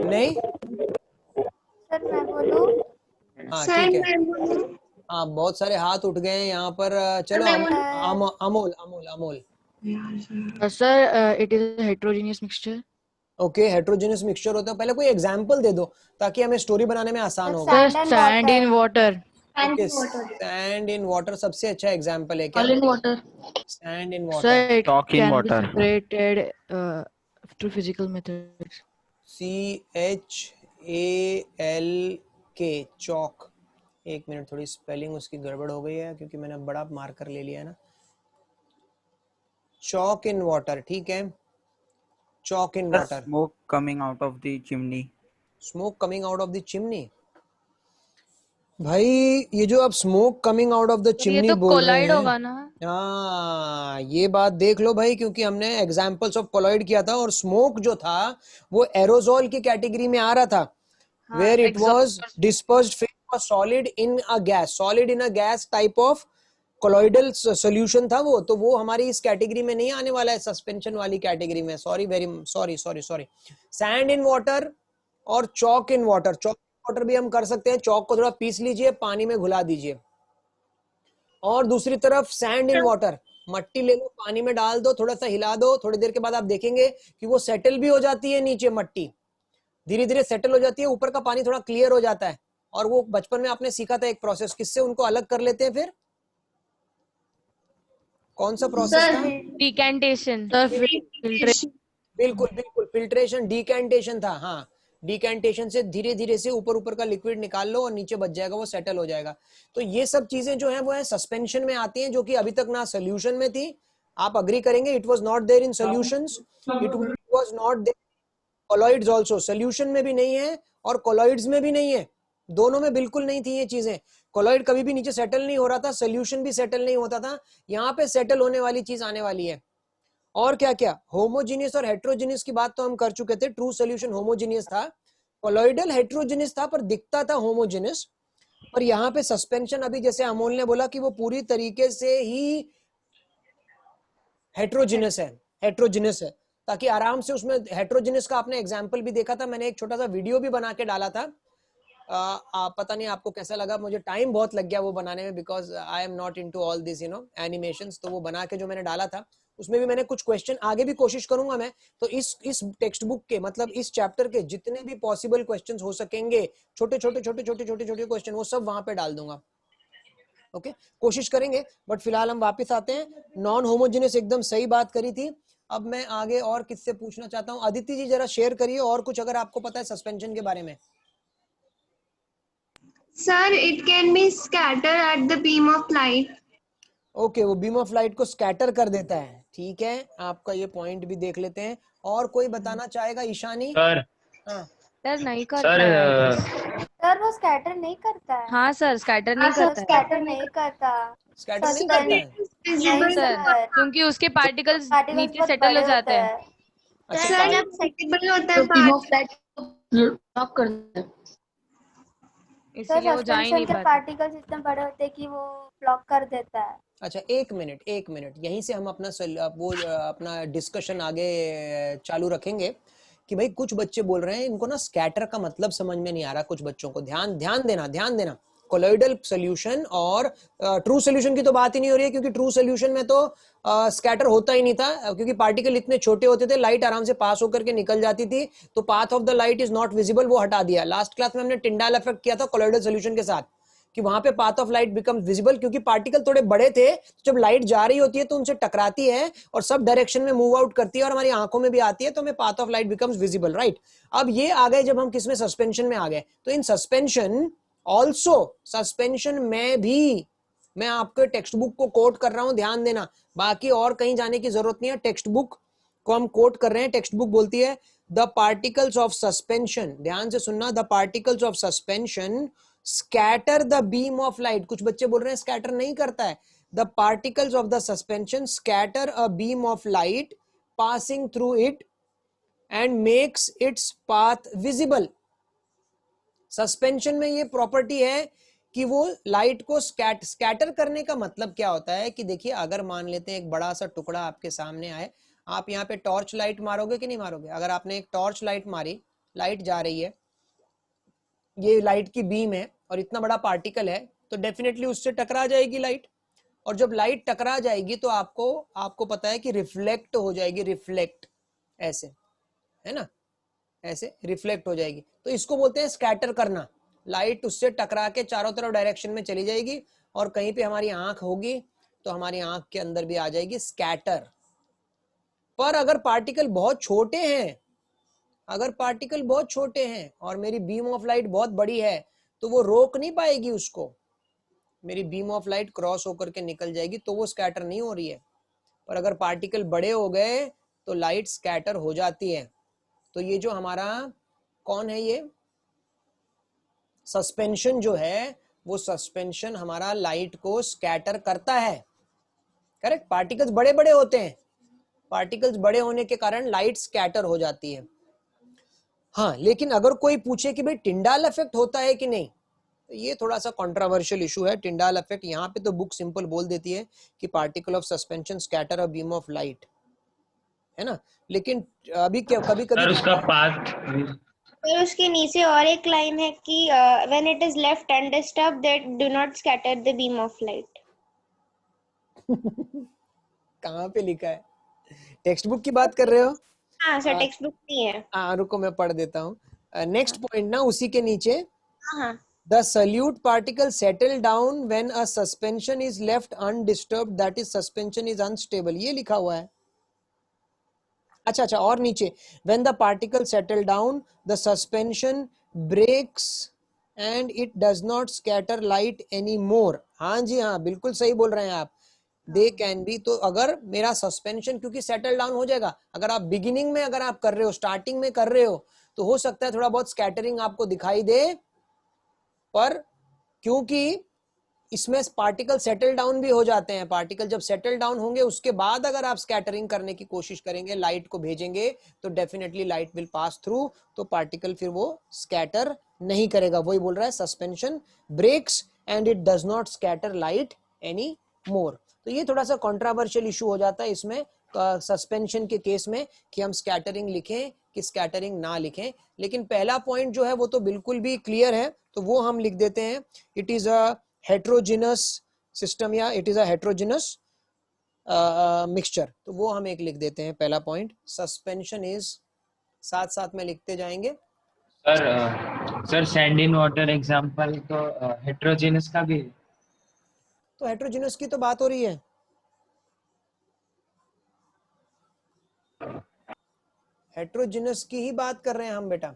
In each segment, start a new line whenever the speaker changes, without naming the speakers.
नहीं?
सर मैं बोलूं?
हाँ
सर
ठीक है।
मैं बोलूं?
हाँ बहुत सारे हाथ उठ गए हैं यहाँ पर। चलो Amol Amol Amol.
Sir, it is a heterogeneous mixture.
Okay, heterogeneous mixture होता है। पहले कोई एग्जांपल दे दो ताकि हमें स्टोरी बनाने में आसान होगा।
Sir, sand in water.
Okay, sand in water सबसे अच्छा एग्जांपल है क्या?
All in water.
Sand in
Sir,
water.
it
Chalk in
can be
water.
separated through physical methods.
CHALK, चौक। एक मिनट, थोड़ी स्पेलिंग उसकी गड़बड़ हो गई है क्योंकि मैंने बड़ा मार्कर ले लिया है ना। चॉक इन वाटर, ठीक है, chalk in water.
Smoke coming out of the chimney.
Smoke coming out of the chimney. भाई ये जो आप smoke coming out of the
ये
चिमनी
तो
बोल रहे
कोलाइड
हैं,
होगा ना?
हाँ ये बात देख लो भाई, क्योंकि हमने एग्जांपल्स ऑफ कोलॉइड किया था और स्मोक जो था वो एरोजोल की कैटेगरी में आ रहा था, where it was dispersed from a solid in a gas, solid in a gas type of colloidal solution था वो। तो वो हमारी इस कैटेगरी में नहीं आने वाला है, सस्पेंशन वाली कैटेगरी में। Sorry, very sorry sorry sorry. Sand in water और chalk in water. Chalk water भी हम कर सकते हैं, चौक को थोड़ा पीस लीजिए, पानी में घुला दीजिए। और दूसरी तरफ सैंड इन वाटर, मट्टी ले लो, पानी में डाल दो, थोड़ा सा हिला दो, थोड़ी देर के बाद आप देखेंगे कि वो सेटल भी हो जाती है, नीचे मट्टी धीरे धीरे सेटल हो जाती है, ऊपर का पानी थोड़ा क्लियर हो जाता है। और वो बचपन में आपने सीखा था एक प्रोसेस, किससे उनको अलग कर लेते हैं फिर? कौन सा प्रोसेस था?
डिकेंटेशन।
Sir, filtration.
बिल्कुल बिल्कुल, फिल्ट्रेशन, डिकैंटेशन था। हाँ, डिकैंटेशन से धीरे धीरे से ऊपर ऊपर का लिक्विड निकाल लो और नीचे बच जाएगा, वो सेटल हो जाएगा। तो ये सब चीजें जो है वो है सस्पेंशन में आती हैं, जो कि अभी तक ना सोल्यूशन में थी। आप अग्री करेंगे, it was not there in solutions, it was not there colloids also, solution में भी नहीं है और कोलॉइड्स में भी नहीं है, दोनों में बिल्कुल नहीं थी ये चीजें। कोलॉइड कभी भी नीचे सेटल नहीं हो रहा था, सॉल्यूशन भी सेटल नहीं होता था। यहाँ पे सेटल होने वाली चीज आने वाली है। और क्या क्या, होमोजीनियस और हेट्रोजीनियस की बात तो हम कर चुके थे। ट्रू सॉल्यूशन होमोजीनियस था, कोलॉइडल हेट्रोजीनियस था पर दिखता था होमोजीनियस। और यहाँ पे सस्पेंशन, अभी जैसे अमोल ने बोला कि वो पूरी तरीके से ही हेट्रोजीनियस है, हेट्रोजीनियस है, ताकि आराम से उसमें हेट्रोजीनियस का आपने एग्जाम्पल भी देखा था। मैंने एक छोटा सा वीडियो भी बना के डाला था, पता नहीं आपको कैसा लगा, मुझे टाइम बहुत लग गया वो बनाने में, because I am not into all this animations. तो वो बना के जो मैंने डाला था उसमें भी मैंने कुछ क्वेश्चन, आगे भी कोशिश करूंगा मैं, तो इस टेक्स्ट बुक के मतलब इस चैप्टर के जितने भी पॉसिबल क्वेश्चंस हो सकेंगे, छोटे छोटे छोटे छोटे छोटे छोटे क्वेश्चन, वो सब वहां पे डाल दूंगा। ओके, कोशिश करेंगे। बट फिलहाल हम वापस आते हैं, नॉन होमोजेनियस एकदम सही बात करी थी। अब मैं आगे और किससे पूछना चाहता हूँ, अदिति जी जरा शेयर करिए और कुछ अगर आपको पता है सस्पेंशन के बारे में।
Sir, it can be scattered at the beam of light.
Okay, वो बीम ऑफ लाइट को स्कैटर कर देता है, ठीक है, आपका ये पॉइंट भी देख लेते हैं। और कोई बताना चाहेगा? ईशानी?
सर
हाँ
सर नहीं करता
सर
है।
सर वो स्कैटर नहीं करता है।
हाँ सर, स्कैटर नहीं
सर
करता है।
स्कैटर नहीं करता।
स्कैटर नहीं करता है।
नहीं सर, क्योंकि उसके पार्टिकल्स नीचे
बहुत
सेटल हो
बड़े
जाते
होते
हैं।
अच्छा,
सर जब सेकंड होता है
तो बीम ऑफ
पार्ट,
ब्लॉक कर देता है,
सर
इसलिए वो जा ही
सस्पेंशन
नहीं
के
पाता।
पार्टिकल्स इतने बड़े होते हैं कि वो ब्लॉक कर देता है।
अच्छा, एक मिनट एक मिनट, यहीं से हम अपना अपना डिस्कशन आगे चालू रखेंगे कि भाई कुछ बच्चे बोल रहे हैं इनको ना स्कैटर का मतलब समझ में नहीं आ रहा। कुछ बच्चों को ध्यान देना, कोलॉइडल सॉल्यूशन और ट्रू सॉल्यूशन की तो बात ही नहीं हो रही है, क्योंकि ट्रू सॉल्यूशन में तो स्कैटर होता ही नहीं था, क्योंकि पार्टिकल इतने छोटे होते थे, लाइट आराम से पास होकर के निकल जाती थी, तो path of the light is not visible, वो हटा दिया। लास्ट क्लास में हमने टिंडाल इफेक्ट किया था कोलॉइडल सॉल्यूशन के साथ, कि वहां पे path of light becomes visible, क्योंकि पार्टिकल थोड़े बड़े थे, जब लाइट जा रही होती है तो उनसे टकराती है और सब डायरेक्शन में मूव आउट करती है और हमारी आंखों में भी आती है, तो हमें path of light becomes visible, right. अब ये आ गए जब हम किसमें, सस्पेंशन में आ गए, तो इन सस्पेंशन ऑल्सो, सस्पेंशन में भी मैं आपके टेक्स्ट बुक को कोट कर रहा हूं, ध्यान देना, बाकी और कहीं जाने की जरूरत नहीं है, टेक्स्ट बुक को हम कोट कर रहे हैं। टेक्स्ट बुक बोलती है द पार्टिकल्स ऑफ सस्पेंशन, ध्यान से सुनना, the particles of suspension scatter the beam of light. कुछ बच्चे बोल रहे हैं स्कैटर नहीं करता है। The particles of the suspension scatter a beam of light passing through it and makes its path visible. Suspension में ये प्रॉपर्टी है कि वो लाइट को स्कैटर करने का मतलब क्या होता है कि देखिए, अगर मान लेते हैं एक बड़ा सा टुकड़ा आपके सामने आए, आप यहाँ पे टॉर्च लाइट मारोगे कि नहीं मारोगे? अगर आपने एक टॉर्च लाइट मारी, लाइट जा रही है, ये लाइट की बीम है और इतना बड़ा पार्टिकल है, तो डेफिनेटली उससे टकरा जाएगी लाइट। और जब लाइट टकरा जाएगी तो आपको पता है कि रिफ्लेक्ट हो जाएगी, रिफ्लेक्ट ऐसे, है ना, ऐसे रिफ्लेक्ट हो जाएगी। तो इसको बोलते हैं स्कैटर करना। लाइट उससे टकरा के चारों तरफ डायरेक्शन में चली जाएगी और कहीं पे हमारी आंख होगी तो हमारी आंख के अंदर भी आ जाएगी स्कैटर। पर अगर पार्टिकल बहुत छोटे हैं, अगर पार्टिकल बहुत छोटे हैं और मेरी बीम ऑफ लाइट बहुत बड़ी है, तो वो रोक नहीं पाएगी उसको, मेरी बीम ऑफ लाइट क्रॉस होकर के निकल जाएगी, तो वो स्कैटर नहीं हो रही है। पर अगर पार्टिकल बड़े हो गए तो लाइट स्कैटर हो जाती है। तो ये जो हमारा कौन है, ये सस्पेंशन जो है, वो सस्पेंशन हमारा लाइट को स्कैटर करता है। करेक्ट, पार्टिकल्स बड़े बड़े होते हैं, पार्टिकल्स बड़े होने के कारण लाइट स्कैटर हो जाती है। हाँ, लेकिन अगर कोई पूछे कि भाई टिंडाल इफेक्ट होता है कि नहीं, तो ये थोड़ा सा कंट्रोवर्शियल इशू है। टिंडाल इफेक्ट यहाँ पे तो बुक सिंपल बोल देती है कि particle of suspension scatter a beam of light, है ना। लेकिन अभी क्या कभी
सर
कभी
उसका पाथ
और उसके नीचे और एक लाइन है कि when it is left undisturbed that do not scatter the beam of light.
कहाँ पे लिखा है? टेक्स्ट बुक की बात कर रहे हो?
हाँ सर, टेक्स्ट बुक नहीं है।
हाँ, रुको मैं पढ़ देता हूँ। नेक्स्ट पॉइंट ना, उसी के नीचे,
हाँ
the solute particle settle down when a suspension is left undisturbed, that is suspension is unstable, ये लिखा हुआ है। अच्छा, और नीचे when the particle settle down the suspension breaks and it does not scatter light anymore। हाँ जी हाँ, बिल्कुल सही बोल रहे हैं आप। दे कैन बी, तो अगर मेरा सस्पेंशन क्योंकि सेटल डाउन हो जाएगा, अगर आप बिगिनिंग में अगर आप कर रहे हो, स्टार्टिंग में कर रहे हो, तो हो सकता है थोड़ा बहुत स्कैटरिंग आपको दिखाई दे, पर क्योंकि इसमें पार्टिकल सेटल डाउन भी हो जाते हैं, पार्टिकल जब सेटल डाउन होंगे उसके बाद अगर आप स्कैटरिंग करने की कोशिश करेंगे, लाइट को भेजेंगे, तो definitely light will pass through, तो पार्टिकल फिर वो स्कैटर नहीं करेगा। वही बोल रहा है, suspension breaks and it does not scatter light any more. तो ये थोड़ा सा कंट्रोवर्शियल इशू हो जाता है इसमें सस्पेंशन के केस में कि हम स्कैटरिंग लिखें कि स्कैटरिंग ना लिखें। लेकिन पहला पॉइंट जो है वो तो बिल्कुल भी क्लियर है, तो वो हम लिख देते हैं, it is a heterogeneous system या it is a heterogeneous mixture. तो वो हम एक लिख देते हैं पहला पॉइंट। सस्पेंशन इज, साथ साथ में लिखते जाएंगे।
Sir sand in water example तो हेट्रोजेनस का भी,
तो हेट्रोजिनस की तो बात हो रही है, हेट्रोजिनस की ही बात कर रहे हैं हम बेटा।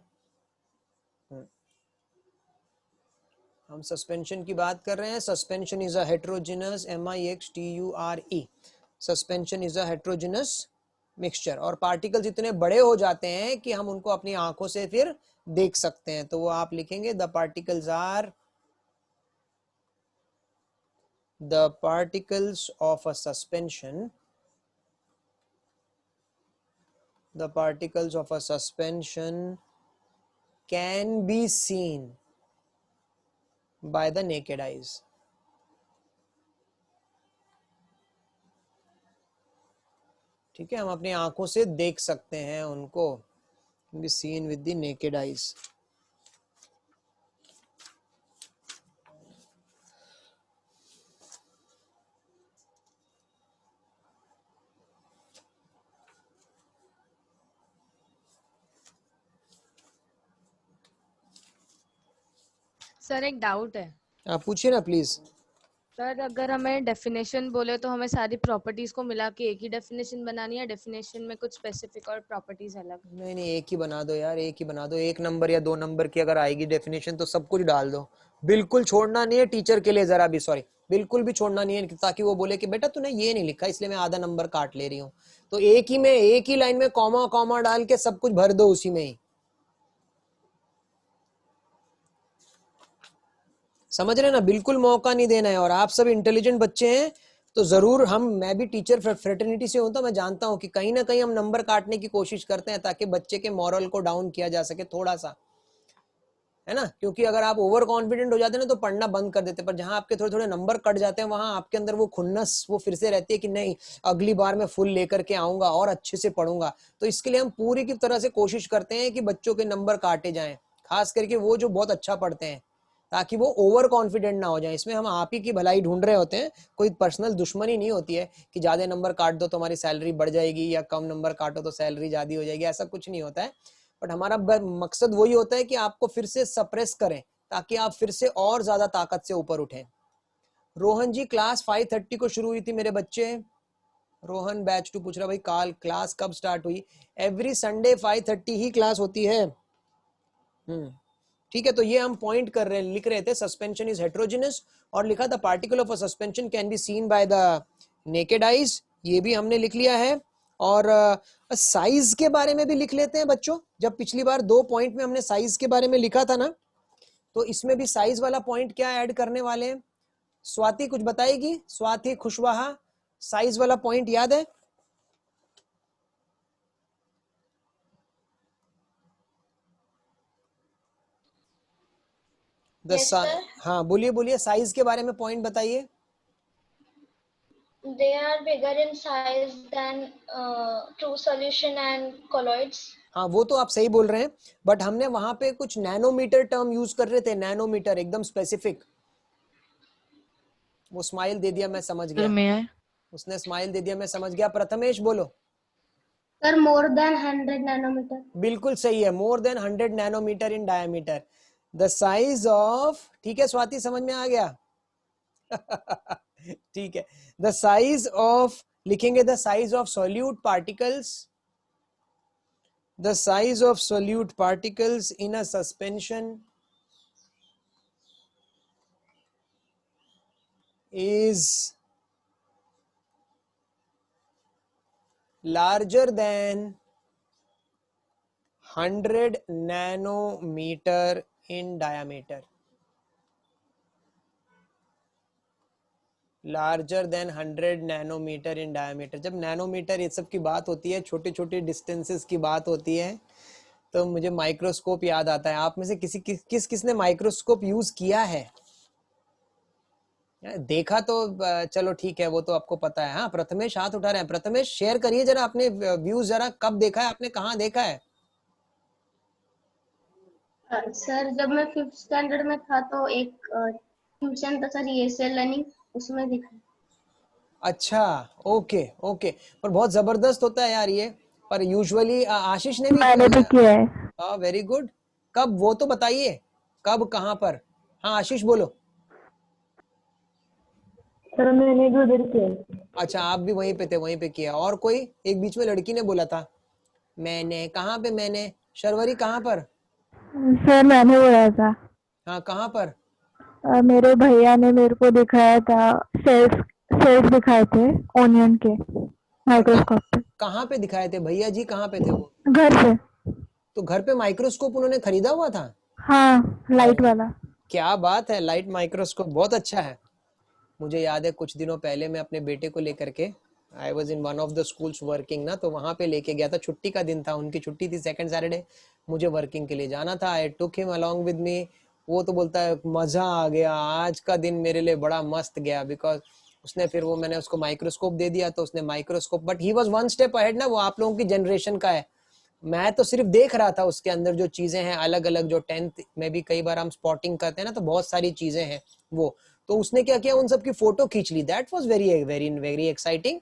हम सस्पेंशन की बात कर रहे हैं। Suspension is a heterogeneous, MIXTURE, suspension is a heterogeneous mixture. और पार्टिकल्स इतने बड़े हो जाते हैं कि हम उनको अपनी आंखों से फिर देख सकते हैं। तो वो आप लिखेंगे, the particles are, the particles of a suspension, the particles of a suspension can be seen by the naked eyes। ठीक है, हम अपनी आंखों से देख सकते हैं उनको, can be seen with the naked eyes।
Sir एक डाउट है
आप पूछिए ना प्लीज।
सर, अगर हमें डेफिनेशन बोले तो हमें सारी प्रॉपर्टीज को मिला के एक ही डेफिनेशन बनानी है, डेफिनेशन में कुछ स्पेसिफिक और प्रॉपर्टीज अलग?
नहीं नहीं, एक ही बना दो यार, एक ही बना दो। 1 नंबर या 2 नंबर की अगर आएगी डेफिनेशन तो सब कुछ डाल दो, बिल्कुल छोड़ना नहीं है टीचर के लिए जरा भी, सॉरी बिल्कुल भी छोड़ना नहीं है, ताकि वो बोले कि बेटा तूने ये नहीं लिखा इसलिए मैं आधा नंबर काट ले रही हूँ। तो एक ही में, एक ही लाइन में कॉमा कॉमा डाल के सब कुछ भर दो उसी में ही, समझ रहे ना, बिल्कुल मौका नहीं देना है। और आप सब इंटेलिजेंट बच्चे हैं तो जरूर, मैं भी टीचर फ्रेटर्निटी से हूं तो मैं जानता हूं कि कहीं ना कहीं हम नंबर काटने की कोशिश करते हैं ताकि बच्चे के मॉरल को डाउन किया जा सके थोड़ा सा। है ना, क्योंकि अगर आप ओवर कॉन्फिडेंट हो जाते हैं ना तो पढ़ना बंद कर देते हैं, पर जहां आपके थोड़े थोड़े नंबर कट जाते हैं वहां आपके अंदर वो खुन्नस वो फिर से रहती है कि नहीं अगली बार मैं फुल लेकर के आऊंगा और अच्छे से पढ़ूंगा। तो इसके लिए हम पूरी की तरह से कोशिश करते हैं कि बच्चों के नंबर काटे जाएं, खास करके वो जो बहुत अच्छा पढ़ते हैं, ताकि वो ओवर कॉन्फिडेंट ना हो जाए। इसमें हम आप ही की भलाई ढूंढ रहे होते हैं, कोई पर्सनल दुश्मनी नहीं होती है कि ज्यादा नंबर काट दो तो हमारी सैलरी बढ़ जाएगी या कम नंबर काटो तो सैलरी ज्यादा हो जाएगी, ऐसा कुछ नहीं होता है। बट हमारा मकसद वही होता है कि आपको फिर से सप्रेस करें ताकि आप फिर से और ज्यादा ताकत से ऊपर उठें। रोहन जी क्लास 5:30 को शुरू हुई थी मेरे बच्चे। रोहन बैच 2 पूछ रहा भाई काल क्लास कब स्टार्ट हुई? एवरी संडे 5:30 ही क्लास होती है। ठीक है, तो ये हम पॉइंट कर रहे लिख रहे थे सस्पेंशन इज हेट्रोजिनस, और लिखा था particle of a suspension can be seen by the naked eyes, ये भी हमने लिख लिया है। और साइज के बारे में भी लिख लेते हैं बच्चों। जब पिछली बार 2 पॉइंट में हमने साइज के बारे में लिखा था ना, तो इसमें भी साइज वाला पॉइंट क्या ऐड करने वाले हैं? स्वाति कुछ बताएगी? स्वाति खुशवाहा, साइज वाला पॉइंट याद है?
Yes, sir.
हाँ बोलिए बोलिए, साइज के बारे में पॉइंट बताइए।
They are bigger in size than true solution and colloids.
हाँ वो तो आप सही बोल रहे हैं, बट हमने वहां पे कुछ नैनोमीटर टर्म यूज कर रहे थे, नैनोमीटर एकदम स्पेसिफिक। वो स्माइल दे दिया, मैं समझ
Sir,
गया,
may I?
उसने स्माइल दे दिया, मैं समझ गया। प्रथमेश बोलो।
Sir, more than 100 nanometer.
बिल्कुल सही है, more than 100 nanometer in diameter. The size of, ठीक है स्वाति समझ में आ गया? ठीक है, द साइज ऑफ, लिखेंगे the size of solute particles, the size of solute particles in a suspension is larger than 100 nanometer in diameter, larger than 100 nanometer in diameter। जब नैनोमीटर ये सब की बात होती है, छोटे छोटे डिस्टेंसेस की बात होती है, तो मुझे माइक्रोस्कोप याद आता है। आप में से किसने माइक्रोस्कोप यूज किया है? देखा तो चलो ठीक है, वो तो आपको पता है। हाँ प्रथमेश हाथ उठा रहे हैं। प्रथमेश शेयर करिए जरा अपने व्यूज, जरा कब देखा है आपने, कहाँ देखा है?
सर जब मैं 5th स्टैंडर्ड में था तो एक ट्यूशन था सर, ESL लर्निंग, उसमें दिखा।
अच्छा ओके ओके, पर बहुत जबरदस्त होता है यार ये। पर यूजुअली आशीष ने भी
मैंने भी किया है।
Very good. कब, वो तो बताइए कब कहाँ पर? हाँ आशीष बोलो।
सर मैंने भी उधर किया है।
अच्छा आप भी वहीं पे थे, वहीं पे किया। और कोई? एक बीच में लड़की ने बोला था मैंने, कहाँ पे मैंने? शर्वरी कहाँ पर?
सर मैंने बोला था।
हाँ कहाँ पर?
मेरे भैया ने मेरे को दिखाया था, सेल्स दिखाए थे ओनियन के माइक्रोस्कोप पे।
कहाँ पे दिखाए थे भैया जी, कहाँ पे थे वो?
घर पे।
तो घर पे माइक्रोस्कोप उन्होंने खरीदा हुआ था?
हाँ लाइट वाला।
क्या बात है, लाइट माइक्रोस्कोप बहुत अच्छा है। मुझे याद है कुछ दिनों पहले मैं अपने बेटे को लेकर के, I was in one of the schools working ना, तो वहां पे लेके गया था। छुट्टी का दिन था, उनकी छुट्टी थी, सेकंड सैटरडे, मुझे वर्किंग के लिए जाना था। I took him along with me. वो तो बोलता है मजा आ गया, आज का दिन मेरे लिए बड़ा मस्त गया, बिकॉज उसने फिर वो, मैंने उसको माइक्रोस्कोप दे दिया तो उसने microscope, but he was 1 step ahead ना, वो आप लोगों की जनरेशन का है। मैं तो सिर्फ देख रहा था उसके अंदर जो चीजें हैं अलग अलग, जो 10th में भी कई बार हम स्पॉटिंग करते हैं ना, तो बहुत सारी चीजें हैं वो। तो उसने क्या किया, उन सब की फोटो खींच ली। That was very very very exciting.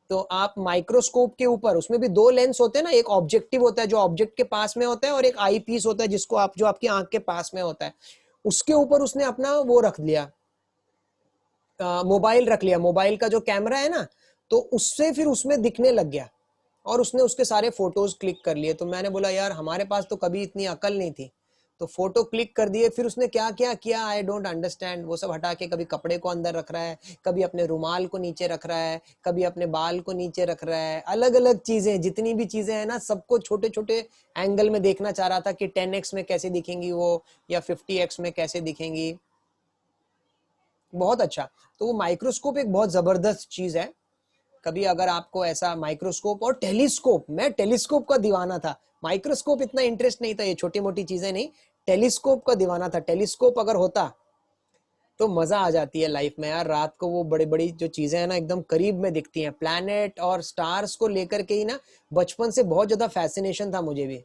तो आप माइक्रोस्कोप के ऊपर, उसमें भी 2 लेंस होते हैं ना, एक ऑब्जेक्टिव होता है जो ऑब्जेक्ट के पास में होता है, और एक आई पीस होता है जिसको आप, जो आपकी आंख के पास में होता है, उसके ऊपर उसने अपना वो रख लिया, मोबाइल रख लिया। मोबाइल का जो कैमरा है ना, तो उससे फिर उसमें दिखने लग गया, और उसने उसके सारे फोटोज क्लिक कर लिए। तो मैंने बोला यार हमारे पास तो कभी इतनी अकल नहीं थी, तो फोटो क्लिक कर दिए। फिर उसने क्या क्या किया, आई डोंट अंडरस्टैंड। वो सब हटा के कभी कपड़े को अंदर रख रहा है, कभी अपने रुमाल को नीचे रख रहा है, कभी अपने बाल को नीचे रख रहा है, अलग अलग चीजें, जितनी भी चीजें हैं ना, सबको छोटे छोटे एंगल में देखना चाह रहा था कि 10x में कैसे दिखेंगी वो, या 50x में कैसे दिखेंगी। बहुत अच्छा। तो वो माइक्रोस्कोप एक बहुत जबरदस्त चीज है। कभी अगर आपको ऐसा माइक्रोस्कोप और टेलीस्कोप, मैं टेलीस्कोप का दीवाना था, माइक्रोस्कोप इतना इंटरेस्ट नहीं था, ये छोटी मोटी चीजें नहीं, टेलीस्कोप का दीवाना था। टेलीस्कोप अगर होता तो मजा आ जाती है लाइफ में यार। रात को वो बड़ी बड़ी जो चीजें हैं ना एकदम करीब में दिखती हैं। प्लैनेट और स्टार्स को लेकर के ही ना बचपन से बहुत ज्यादा फैसिनेशन था मुझे भी।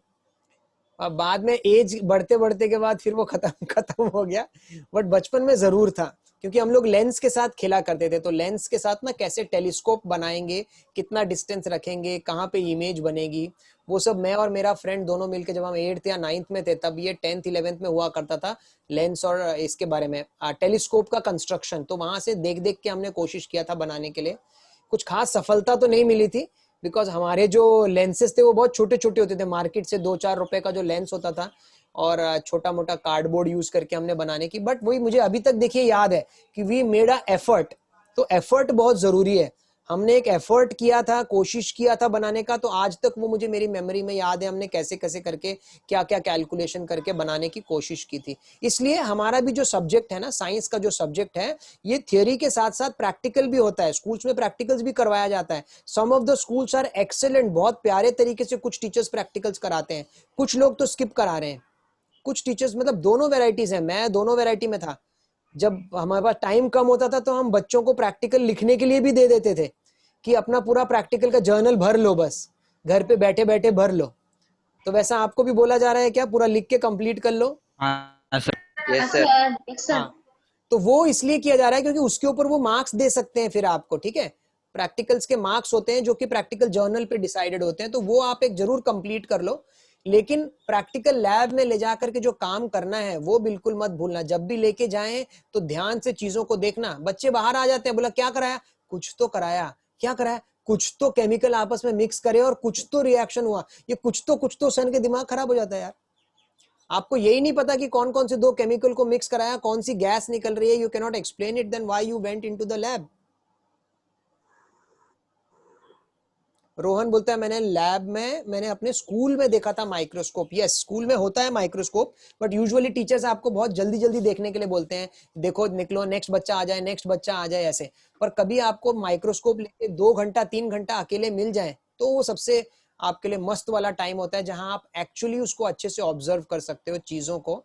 अब बाद में एज बढ़ते बढ़ते के बाद फिर वो खत्म हो गया, बट बचपन में जरूर था, क्योंकि हम लोग लेंस के साथ खेला करते थे। तो लेंस के साथ ना कैसे टेलीस्कोप बनाएंगे, कितना डिस्टेंस रखेंगे, कहाँ पे इमेज बनेगी, वो सब मैं और मेरा फ्रेंड दोनों मिलके, जब हम 8th या 9th में थे तब ये 10th 11th में हुआ करता था लेंस और इसके बारे में टेलीस्कोप का कंस्ट्रक्शन। तो वहां से देख देख के हमने कोशिश किया था बनाने के लिए। कुछ खास सफलता तो नहीं मिली थी, बिकॉज हमारे जो लेंसेज थे वो बहुत छोटे छोटे होते थे। मार्केट से 2-4 रुपए का जो लेंस होता था, और छोटा मोटा कार्डबोर्ड यूज करके हमने बनाने की। बट वही मुझे अभी तक देखिए याद है कि वी मेड अ एफर्ट। तो एफर्ट बहुत जरूरी है। हमने एक एफर्ट किया था, कोशिश किया था बनाने का। तो आज तक वो मुझे मेरी मेमोरी में याद है, हमने कैसे कैसे करके क्या क्या कैलकुलेशन करके बनाने की कोशिश की थी। इसलिए हमारा भी जो सब्जेक्ट है ना, साइंस का जो सब्जेक्ट है, ये थियोरी के साथ साथ प्रैक्टिकल भी होता है। स्कूल्स में प्रैक्टिकल्स भी करवाया जाता है। Some of the schools are excellent, बहुत प्यारे तरीके से कुछ टीचर्स प्रैक्टिकल्स कराते हैं। कुछ लोग तो स्किप करा रहे हैं। कुछ टीचर्स, मतलब दोनों वेराइटीज है। मैं दोनों वेराइटी में था। जब हमारे पास टाइम कम होता था तो हम बच्चों को प्रैक्टिकल लिखने के लिए भी दे देते थे कि अपना पूरा प्रैक्टिकल का जर्नल भर लो, बस घर पे बैठे बैठे भर लो। तो वैसा आपको भी बोला जा रहा है क्या, पूरा लिख के कंप्लीट कर लो?
हाँ सर।
Yes sir.
हाँ, तो वो इसलिए किया जा रहा है क्योंकि उसके ऊपर वो मार्क्स दे सकते हैं फिर आपको। ठीक है, प्रैक्टिकल्स के मार्क्स होते हैं जो कि प्रैक्टिकल जर्नल पे डिसाइडेड होते हैं। तो वो आप एक जरूर कंप्लीट कर लो, लेकिन प्रैक्टिकल लैब में ले जाकर के जो काम करना है वो बिल्कुल मत भूलना। जब भी लेके जाएं तो ध्यान से चीजों को देखना। बच्चे बाहर आ जाते हैं, बोला क्या कराया, कुछ तो कराया, क्या कराया, कुछ तो केमिकल आपस में मिक्स करे और कुछ तो रिएक्शन हुआ। ये कुछ तो सन के दिमाग खराब हो जाता है यार। आपको यही नहीं पता कि कौन कौन से दो केमिकल को मिक्स कराया, कौन सी गैस निकल रही है, you can not explain it, then why you went into the lab. Rohan बोलता है मैंने अपने स्कूल में देखा था माइक्रोस्कोप। यस, स्कूल में होता है माइक्रोस्कोप, बट यूजुअली टीचर्स आपको बहुत जल्दी जल्दी देखने के लिए बोलते हैं, देखो निकलो, नेक्स्ट बच्चा आ जाए, नेक्स्ट बच्चा आ जाए, ऐसे। पर कभी आपको माइक्रोस्कोप लेके 2 घंटा 3 घंटा अकेले मिल जाए तो वो सबसे आपके लिए मस्त वाला टाइम होता है, जहां आप एक्चुअली उसको अच्छे से ऑब्जर्व कर सकते हो, चीजों को,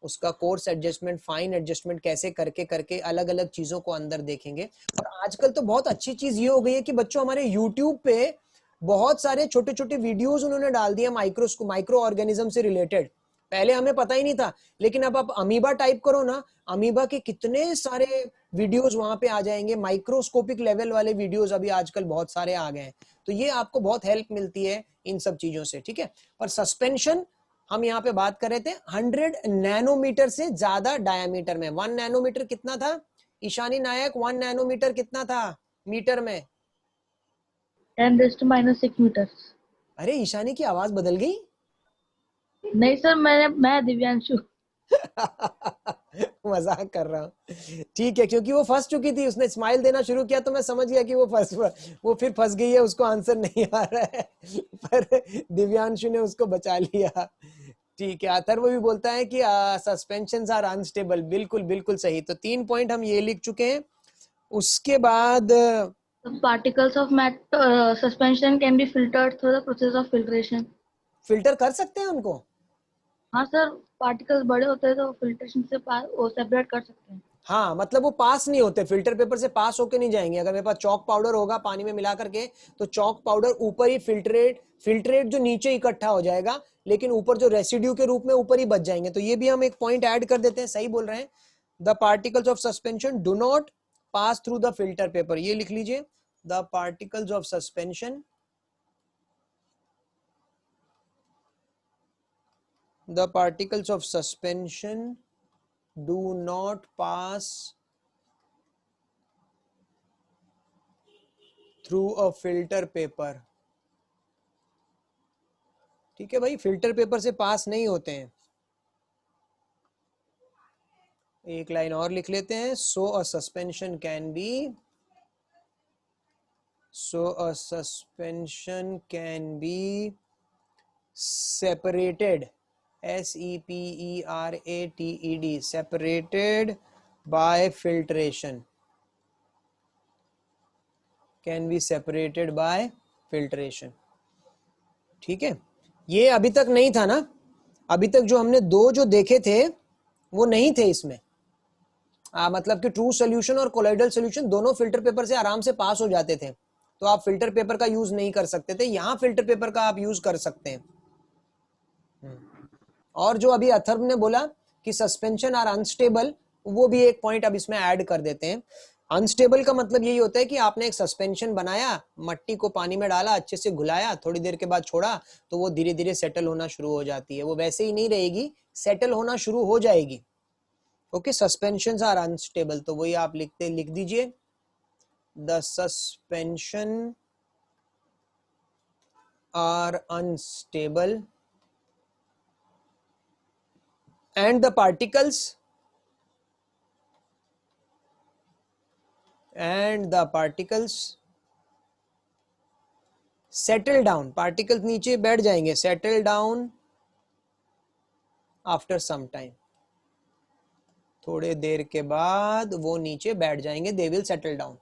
उसका कोर्स एडजस्टमेंट, फाइन एडजस्टमेंट कैसे करके करके अलग अलग चीजों को अंदर देखेंगे। और आजकल तो बहुत अच्छी चीज ये हो गई है कि बच्चों हमारे यूट्यूब पे बहुत सारे छोटे छोटे वीडियोस उन्होंने डाल दिए माइक्रो ऑर्गेनिज्म से रिलेटेड। पहले हमें पता ही नहीं था, लेकिन अब आप अमीबा टाइप करो ना, अमीबा के कितने सारे वीडियोस वहां पे आ जाएंगे। माइक्रोस्कोपिक लेवल वाले वीडियोस अभी आजकल बहुत सारे आ गए हैं। तो ये आपको बहुत हेल्प मिलती है इन सब चीजों से। ठीक है, पर सस्पेंशन हम यहाँ पे बात कर रहे थे 100 नैनोमीटर से ज्यादा डायमीटर में। 1 नैनोमीटर कितना था ईशानी नायक? 1 नैनोमीटर कितना था मीटर में?
10⁻⁻⁶ मीटर्स।
अरे ईशानी की आवाज बदल गई।
नहीं सर, मैं दिव्यांशु।
मजाक कर रहा हूँ। ठीक है, क्योंकि वो फंस चुकी थी, उसने स्माइल देना शुरू किया तो मैं समझ गया कि वो फिर फंस गई है, उसको आंसर नहीं आ रहा है। पर दिव्यांशु ने उसको बचा लिया। ठीक है, अथर्व भी बोलता है कि सस्पेंशंस आर अनस्टेबल। बिल्कुल बिल्कुल सही। तो 3 पॉइंट हम ये लिख चुके हैं। उसके बाद
particles of suspension can be filtered through the process of filtration.
Filter कर सकते हैं उनको?
हाँ सर, पार्टिकल्स बड़े होते हैं तो फिल्ट्रेशन से वो सेपरेट कर सकते हैं।
हाँ, मतलब वो पास नहीं होते, फिल्टर पेपर से पास होके नहीं जाएंगे। अगर मेरे पास चॉक पाउडर होगा पानी में मिला करके, तो चॉक पाउडर ऊपर ही फिल्ट्रेट जो नीचे इकट्ठा हो जाएगा, लेकिन ऊपर जो रेसिड्यू के रूप में ऊपर ही बच जाएंगे। तो ये भी हम एक पॉइंट ऐड कर देते हैं। सही बोल रहे हैं। The particles of suspension do not pass through the filter paper. ये लिख लीजिए, the particles of suspension, the particles of suspension do not pass through a filter paper। ठीक है भाई, फिल्टर पेपर से पास नहीं होते हैं। एक लाइन और लिख लेते हैं। so a suspension can be separated, separated, separated by filtration, can be separated by filtration। ठीक है, ये अभी तक नहीं था ना? अभी तक जो हमने दो जो देखे थे वो नहीं थे इसमें। मतलब कि ट्रू सोल्यूशन और कोलाइडल सोल्यूशन दोनों फिल्टर पेपर से आराम से पास हो जाते थे, तो आप फिल्टर पेपर का यूज नहीं कर सकते थे। यहां फिल्टर पेपर का आप यूज कर सकते हैं। और जो अभी अथर्व ने बोला कि सस्पेंशन आर अनस्टेबल, वो भी एक पॉइंट अब इसमें ऐड कर देते हैं। अनस्टेबल का मतलब यही होता है कि आपने एक सस्पेंशन बनाया, मट्टी को पानी में डाला, अच्छे से घुलाया, थोड़ी देर के बाद छोड़ा तो वो धीरे धीरे सेटल होना शुरू हो जाती है। वो वैसे ही नहीं रहेगी, सेटल होना शुरू हो जाएगी। ओके, सस्पेंशंस आर अनस्टेबल, तो वही आप लिख दीजिए, the suspension are unstable and the particles settle down, particles नीचे बैठ जाएंगे, settle down after some time, थोड़े देर के बाद वो नीचे बैठ जाएंगे, they will settle down।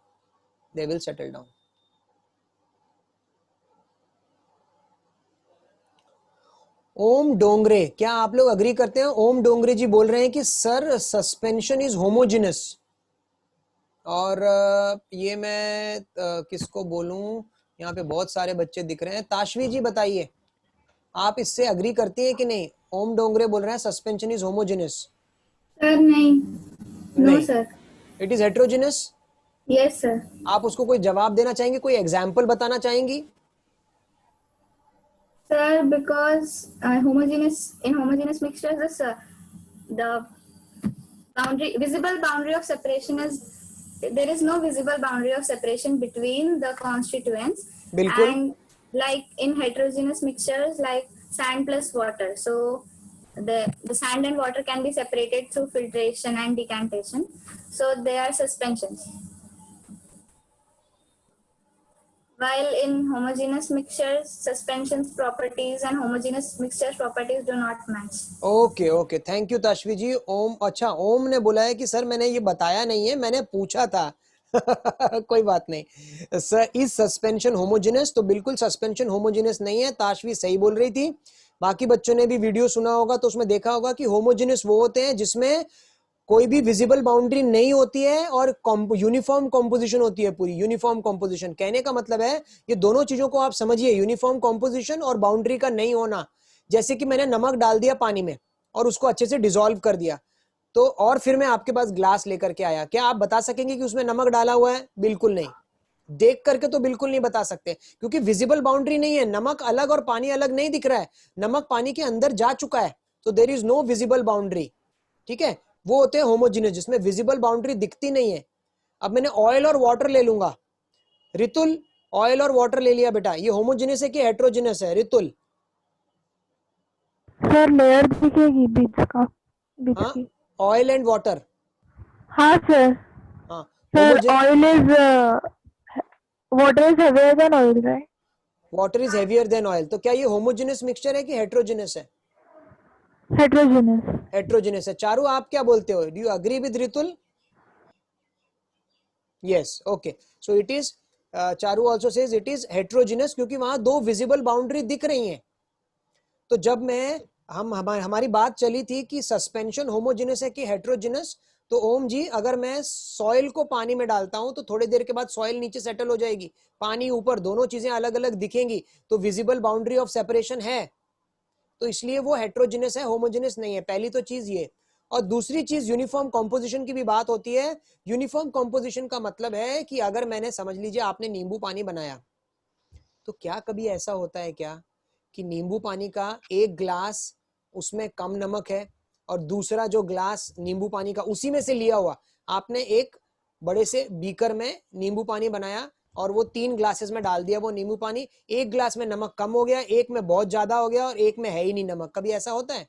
ओम डोंगरे, क्या आप लोग अग्री करते हैं? ओम डोंगरे जी बोल रहे हैं कि सर सस्पेंशन इज होमोजेनस। और ये मैं किसको बोलूं, यहाँ पे बहुत सारे बच्चे दिख रहे हैं। ताशवी जी बताइए, आप इससे अग्री करती हैं कि नहीं? ओम डोंगरे बोल रहे हैं सस्पेंशन इज होमोजेनस।
सर नहीं, no sir,
it is heterogeneous.
Yes sir.
आप उसको कोई जवाब देना चाहेंगे, कोई एग्जाम्पल बताना चाहेंगी?
Sir, because in homogeneous mixtures, the visible boundary of separation is, there is no visible boundary of separation between the constituents.
बिल्कुल।
And like in heterogeneous mixtures, like sand plus water, so the sand and water can be separated through filtration and decantation, so they are suspensions. While in homogeneous mixtures, suspensions properties and homogeneous mixtures properties do not match.
Okay, thank you Tashvi ji. Om, अच्छा ओम ने बोला है कि sir मैंने ये बताया नहीं है, मैंने पूछा था। कोई बात नहीं सर, इज सस्पेंशन होमोजेनस? तो बिल्कुल सस्पेंशन होमोजेनस नहीं है, ताशवी सही बोल रही थी। बाकी बच्चों ने भी वीडियो सुना होगा तो उसमें देखा होगा कि होमोजेनस वो होते हैं जिसमें कोई भी विजिबल बाउंड्री नहीं होती है और यूनिफॉर्म कॉम्पोजिशन होती है, पूरी यूनिफॉर्म कॉम्पोजिशन। कहने का मतलब है ये दोनों चीजों को आप समझिए, यूनिफॉर्म कॉम्पोजिशन और बाउंड्री का नहीं होना। जैसे कि मैंने नमक डाल दिया पानी में और उसको अच्छे से डिसॉल्व कर दिया, तो और फिर मैं आपके पास ग्लास लेकर के आया, क्या आप बता सकेंगे कि उसमें नमक डाला हुआ है? बिल्कुल नहीं। देख करके तो बिल्कुल नहीं बता सकते, क्योंकि विजिबल बाउंड्री नहीं है। नमक अलग और पानी अलग नहीं दिख रहा है, नमक पानी के अंदर जा चुका है, तो there is no visible boundary. ठीक है, वो होते हैं होमोजेनस जिसमें विजिबल बाउंड्री दिखती नहीं है। अब मैंने ऑयल और वाटर ले लूंगा, रितुल ऑयल और वाटर ले लिया बेटा, ये होमोजेनस है कि हेट्रोजेनस है? रितुल
सर लेयर दिखेगी बीच का, बीच
हाँ,
की।
Oil and water.
हाँ सर।
हाँ,
sir oil is water is heavier than oil, right?
Water is heavier than oil, तो क्या ये होमोजेनस मिक्सचर है कि हेट्रोजेनस है?
हेट्रोजेनस।
हेट्रोजेनस है। चारू आप क्या बोलते हो? Do you agree with Ritul? Yes, okay, so it is, Charu also says it is heterogeneous, क्योंकि वहां दो विजिबल बाउंड्री दिख रही हैं। तो जब मैं हमारी बात चली थी कि सस्पेंशन होमोजेनस है कि हेट्रोजेनस, तो ओम जी अगर मैं सॉइल को पानी में डालता हूं तो थोड़ी देर के बाद सॉइल नीचे सेटल हो जाएगी, पानी ऊपर, दोनों चीजें अलग अलग दिखेंगी, तो विजिबल बाउंड्री ऑफ सेपरेशन है, तो इसलिए वो हेट्रोजेनस है, होमोजेनस नहीं है। पहली तो चीज ये। और दूसरी चीज यूनिफॉर्म कॉम्पोजिशन की भी बात होती है। यूनिफॉर्म कॉम्पोजिशन का मतलब है कि अगर मैंने, समझ लीजिए आपने नींबू पानी बनाया, तो क्या कभी ऐसा होता है क्या कि नींबू पानी का एक ग्लास उसमें कम नमक है और दूसरा जो ग्लास नींबू पानी का उसी में से लिया हुआ, आपने एक बड़े से बीकर में नींबू पानी बनाया और वो 3 ग्लासेस में डाल दिया वो नींबू पानी, एक ग्लास में नमक कम हो गया, एक में बहुत ज्यादा हो गया और एक में है ही नहीं नमक? कभी ऐसा होता है?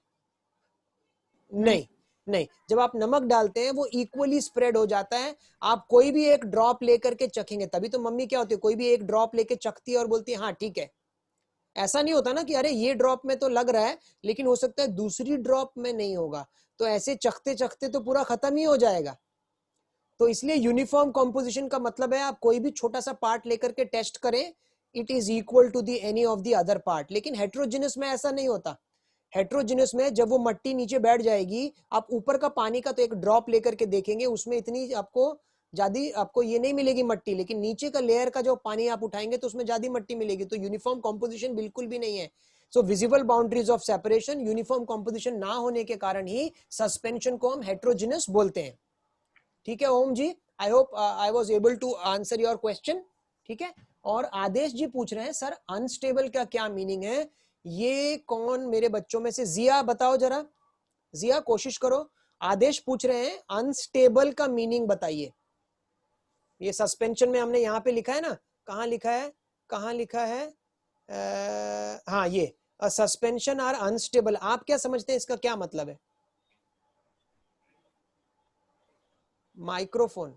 नहीं। जब आप नमक डालते हैं वो इक्वली स्प्रेड हो जाता है। आप कोई भी एक ड्रॉप लेकर के चखेंगे, तभी तो मम्मी क्या होती है, कोई भी एक ड्रॉप लेके चखती है और बोलती है हाँ ठीक है। ऐसा नहीं होता ना कि अरे ये ड्रॉप में तो लग रहा है लेकिन हो सकता है दूसरी ड्रॉप में नहीं होगा, तो ऐसे चखते चखते तो पूरा खत्म ही हो जाएगा। तो इसलिए यूनिफॉर्म कॉम्पोजिशन का मतलब है आप कोई भी छोटा सा पार्ट लेकर के टेस्ट करें, it is equal to the any of the other part. लेकिन हेट्रोजेनस में ऐसा नहीं होता। हेट्रोजिनस में जब वो मट्टी नीचे बैठ जाएगी, आप ऊपर का पानी का तो एक ड्रॉप लेकर के देखेंगे, उसमें इतनी आपको ये नहीं मिलेगी मट्टी, लेकिन नीचे का लेयर का जो पानी आप उठाएंगे तो उसमें ज्यादा मट्टी मिलेगी। तो यूनिफॉर्म कॉम्पोजिशन बिल्कुल भी नहीं है। सो visible boundaries of separation, uniform composition ना होने के कारण ही सस्पेंशन को हम हेट्रोजिनस बोलते हैं। ठीक है Om ji, I hope I was able to answer your question. ठीक है, और आदेश जी पूछ रहे हैं सर अनस्टेबल का क्या मीनिंग है? ये कौन मेरे बच्चों में से, जिया बताओ जरा, जिया कोशिश करो। आदेश पूछ रहे हैं अनस्टेबल का मीनिंग बताइए। ये सस्पेंशन में हमने यहाँ पे लिखा है ना, कहाँ लिखा है, कहाँ लिखा है? हाँ, ये सस्पेंशन आर अनस्टेबल, आप क्या समझते हैं इसका क्या मतलब है? माइक्रोफोन,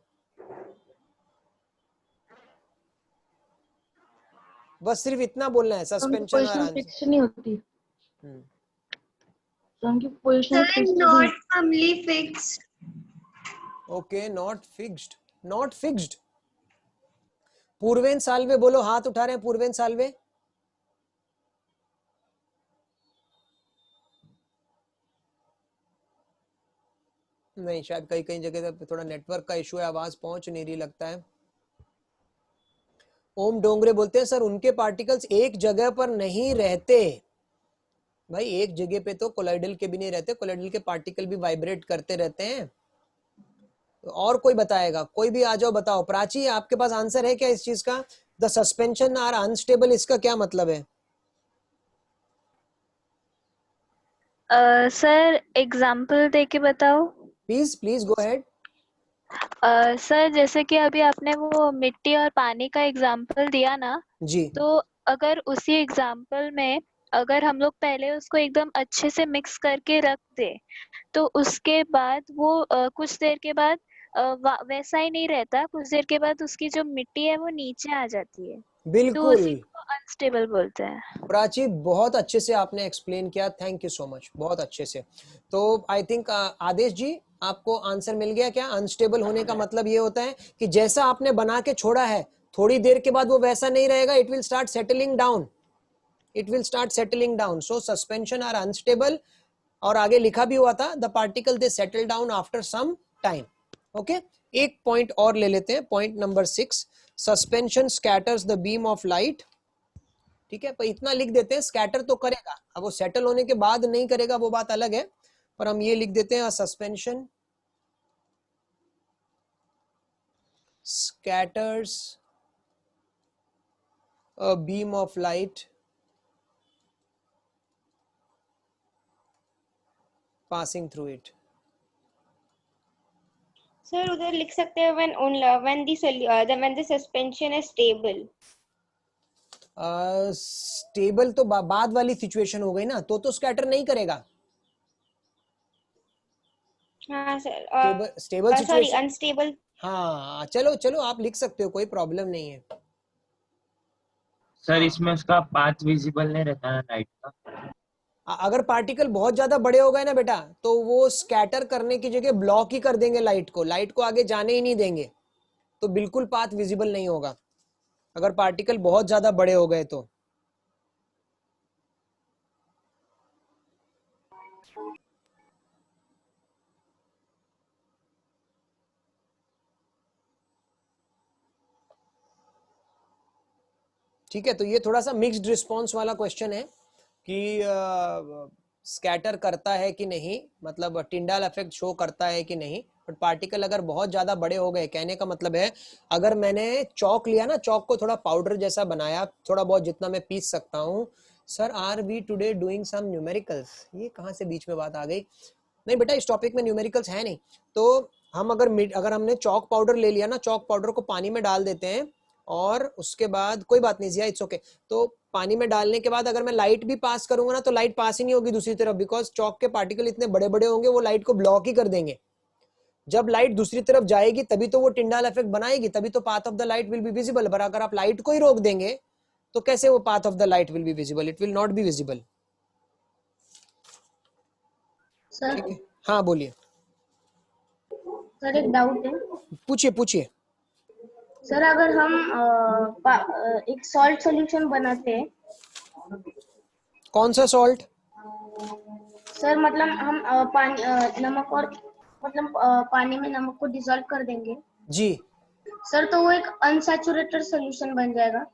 बस सिर्फ इतना बोलना है, सस्पेंशन आर
फिक्स नहीं होती,
अनस्टेबल।
उनकी position fix
not firmly fixed.
Okay, not fixed, not fixed. Purven Salve बोलो, हाथ उठा रहे हैं पूर्वेन साल्वे। नहीं, शायद कई कई जगह पे थोड़ा नेटवर्क का इशू है, आवाज पहुंच नहीं रही लगता है। ओम डोंगरे बोलते हैं सर उनके पार्टिकल्स एक जगह पर नहीं रहते। भाई एक जगह पे तो कोलाइडल के भी नहीं रहते, कोलाइडल के पार्टिकल भी वाइब्रेट करते रहते हैं। और कोई बताएगा? कोई भी आ जाओ, बताओ। प्राची, आपके पास आंसर है क्या इस चीज का? द सस्पेंशन आर अनस्टेबल, इसका क्या मतलब है?
सर एग्जाम्पल दे के बताओ।
Please please go ahead.
Sir जैसे कि अभी आपने वो मिट्टी और पानी का एग्जाम्पल दिया ना,
जी,
तो अगर उसी एग्जाम्पल में अगर हम लोग पहले उसको एकदम अच्छे से मिक्स करके रख दे, तो उसके बाद वो कुछ देर के बाद वैसा ही नहीं रहता, कुछ देर के बाद उसकी जो मिट्टी है वो नीचे आ जाती है, तो
बिल्कुल।
उसी को अनस्टेबल बोलते हैं।
प्राची, बहुत अच्छे से आपने एक्सप्लेन किया, थैंक यू सो मच, बहुत अच्छे से। तो आई थिंक आदेश जी आपको आंसर मिल गया क्या? अनस्टेबल होने का मतलब ये होता है कि जैसा आपने बना के छोड़ा है, थोड़ी देर के बाद वो वैसा नहीं रहेगा, it will start settling down, it will start settling down. So suspension are unstable, और आगे लिखा भी हुआ था the particle they settle down after some time. Okay, एक पॉइंट और ले लेते हैं, point number 6, suspension scatters the beam of light. ठीक है, पर इतना लिख देते हैं, स्कैटर तो करेगा, अब वो सेटल होने के बाद नहीं करेगा वो बात अलग है, पर हम ये लिख देते हैं suspension scatters a beam of light passing through it.
Sir, उधर लिख सकते हैं when the suspension is stable.
Stable तो बाद वाली सिचुएशन हो गई ना, तो स्कैटर नहीं करेगा।
हाँ sir,
stable
sorry
situation,
unstable.
हाँ चलो चलो आप लिख सकते हो, कोई प्रॉब्लम नहीं है।
सर इसमें उसका पाथ विजिबल नहीं रहता ना लाइट का।
अगर पार्टिकल बहुत ज्यादा बड़े हो गए ना बेटा, तो वो स्कैटर करने की जगह ब्लॉक ही कर देंगे लाइट को आगे जाने ही नहीं देंगे, तो बिल्कुल पाथ विजिबल नहीं होगा अगर पार्टिकल बहुत ज्यादा बड़े हो गए तो। ठीक है, तो ये थोड़ा सा मिक्स्ड रिस्पॉन्स वाला क्वेश्चन है कि स्कैटर करता है कि नहीं, मतलब टिंडाल इफेक्ट शो करता है कि नहीं, बट पार्टिकल अगर बहुत ज्यादा बड़े हो गए, कहने का मतलब है अगर मैंने चौक लिया ना, चौक को थोड़ा पाउडर जैसा बनाया, थोड़ा बहुत जितना मैं पीस सकता हूँ। Sir are we today doing some numericals, ये कहाँ से बीच में बात आ गई? नहीं बेटा, इस टॉपिक में न्यूमेरिकल्स है नहीं। तो हम अगर हमने चौक पाउडर ले लिया ना, चौक पाउडर को पानी में डाल देते हैं, और उसके बाद कोई बात नहीं जिया, इट्स ओके। तो पानी में डालने के बाद अगर मैं लाइट भी पास करूंगा ना, तो लाइट पास ही नहीं होगी दूसरी तरफ, बिकॉज चौक के पार्टिकल इतने बड़े बड़े होंगे, वो लाइट को ब्लॉक ही कर देंगे। जब लाइट दूसरी तरफ जाएगी तभी तो वो टिंडाल इफेक्ट बनाएगी, तभी तो path of the light will be visible. पर अगर आप लाइट को ही रोक देंगे तो कैसे वो path of the light will be visible? It will not be visible. ठीक है, हाँ बोलिए
सर। एक डाउट है,
पूछिए पूछिए।
सर अगर हम एक सॉल्ट सॉल्यूशन बनाते हैं,
कौन सा सॉल्ट?
सर मतलब हम नमक और मतलब पानी में नमक को डिसॉल्व कर देंगे
जी।
सर, तो वो एक अनसैचुरेटेड सोल्यूशन बन जाएगा।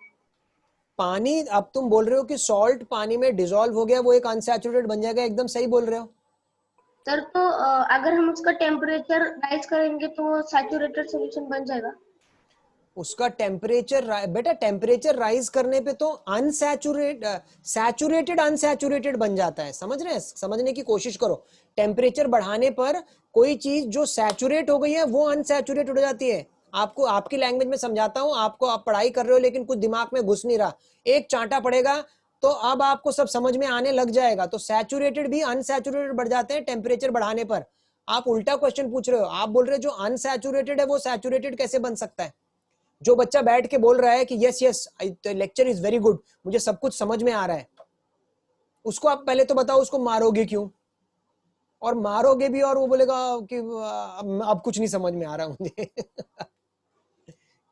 पानी, अब तुम बोल रहे हो कि सॉल्ट पानी में डिसॉल्व हो गया, वो एक अनसैचुरेटेड बन जाएगा, एकदम सही बोल रहे हो।
सर तो अगर हम उसका टेम्परेचर राइज करेंगे तो वो सैचुरेटेड सोल्यूशन बन जाएगा।
उसका टेम्परेचर, बेटा टेम्परेचर राइज करने पे तो सैचुरेटेड अनसैचुरेटेड बन जाता है, समझ रहे हैं? समझने की कोशिश करो। टेम्परेचर बढ़ाने पर कोई चीज जो सैचुरेट हो गई है वो अनसैचुरेट हो जाती है। आपको आपकी लैंग्वेज में समझाता हूं, आपको आप पढ़ाई कर रहे हो लेकिन कुछ दिमाग में घुस नहीं रहा, एक चांटा पड़ेगा तो अब आपको सब समझ में आने लग जाएगा। तो सैचुरेटेड भी अनसैचुरेटेड बढ़ जाते हैं टेम्परेचर बढ़ाने पर। आप उल्टा क्वेश्चन पूछ रहे हो, आप बोल रहे हो जो अनसैचुरेटेड है वो सैचुरेटेड कैसे बन सकता है। जो बच्चा बैठ के बोल रहा है कि yes yes lecture is very good, मुझे सब कुछ समझ में आ रहा है, उसको आप पहले तो बताओ उसको मारोगे क्यों, और मारोगे भी और वो बोलेगा कि अब कुछ नहीं समझ में आ रहा मुझे।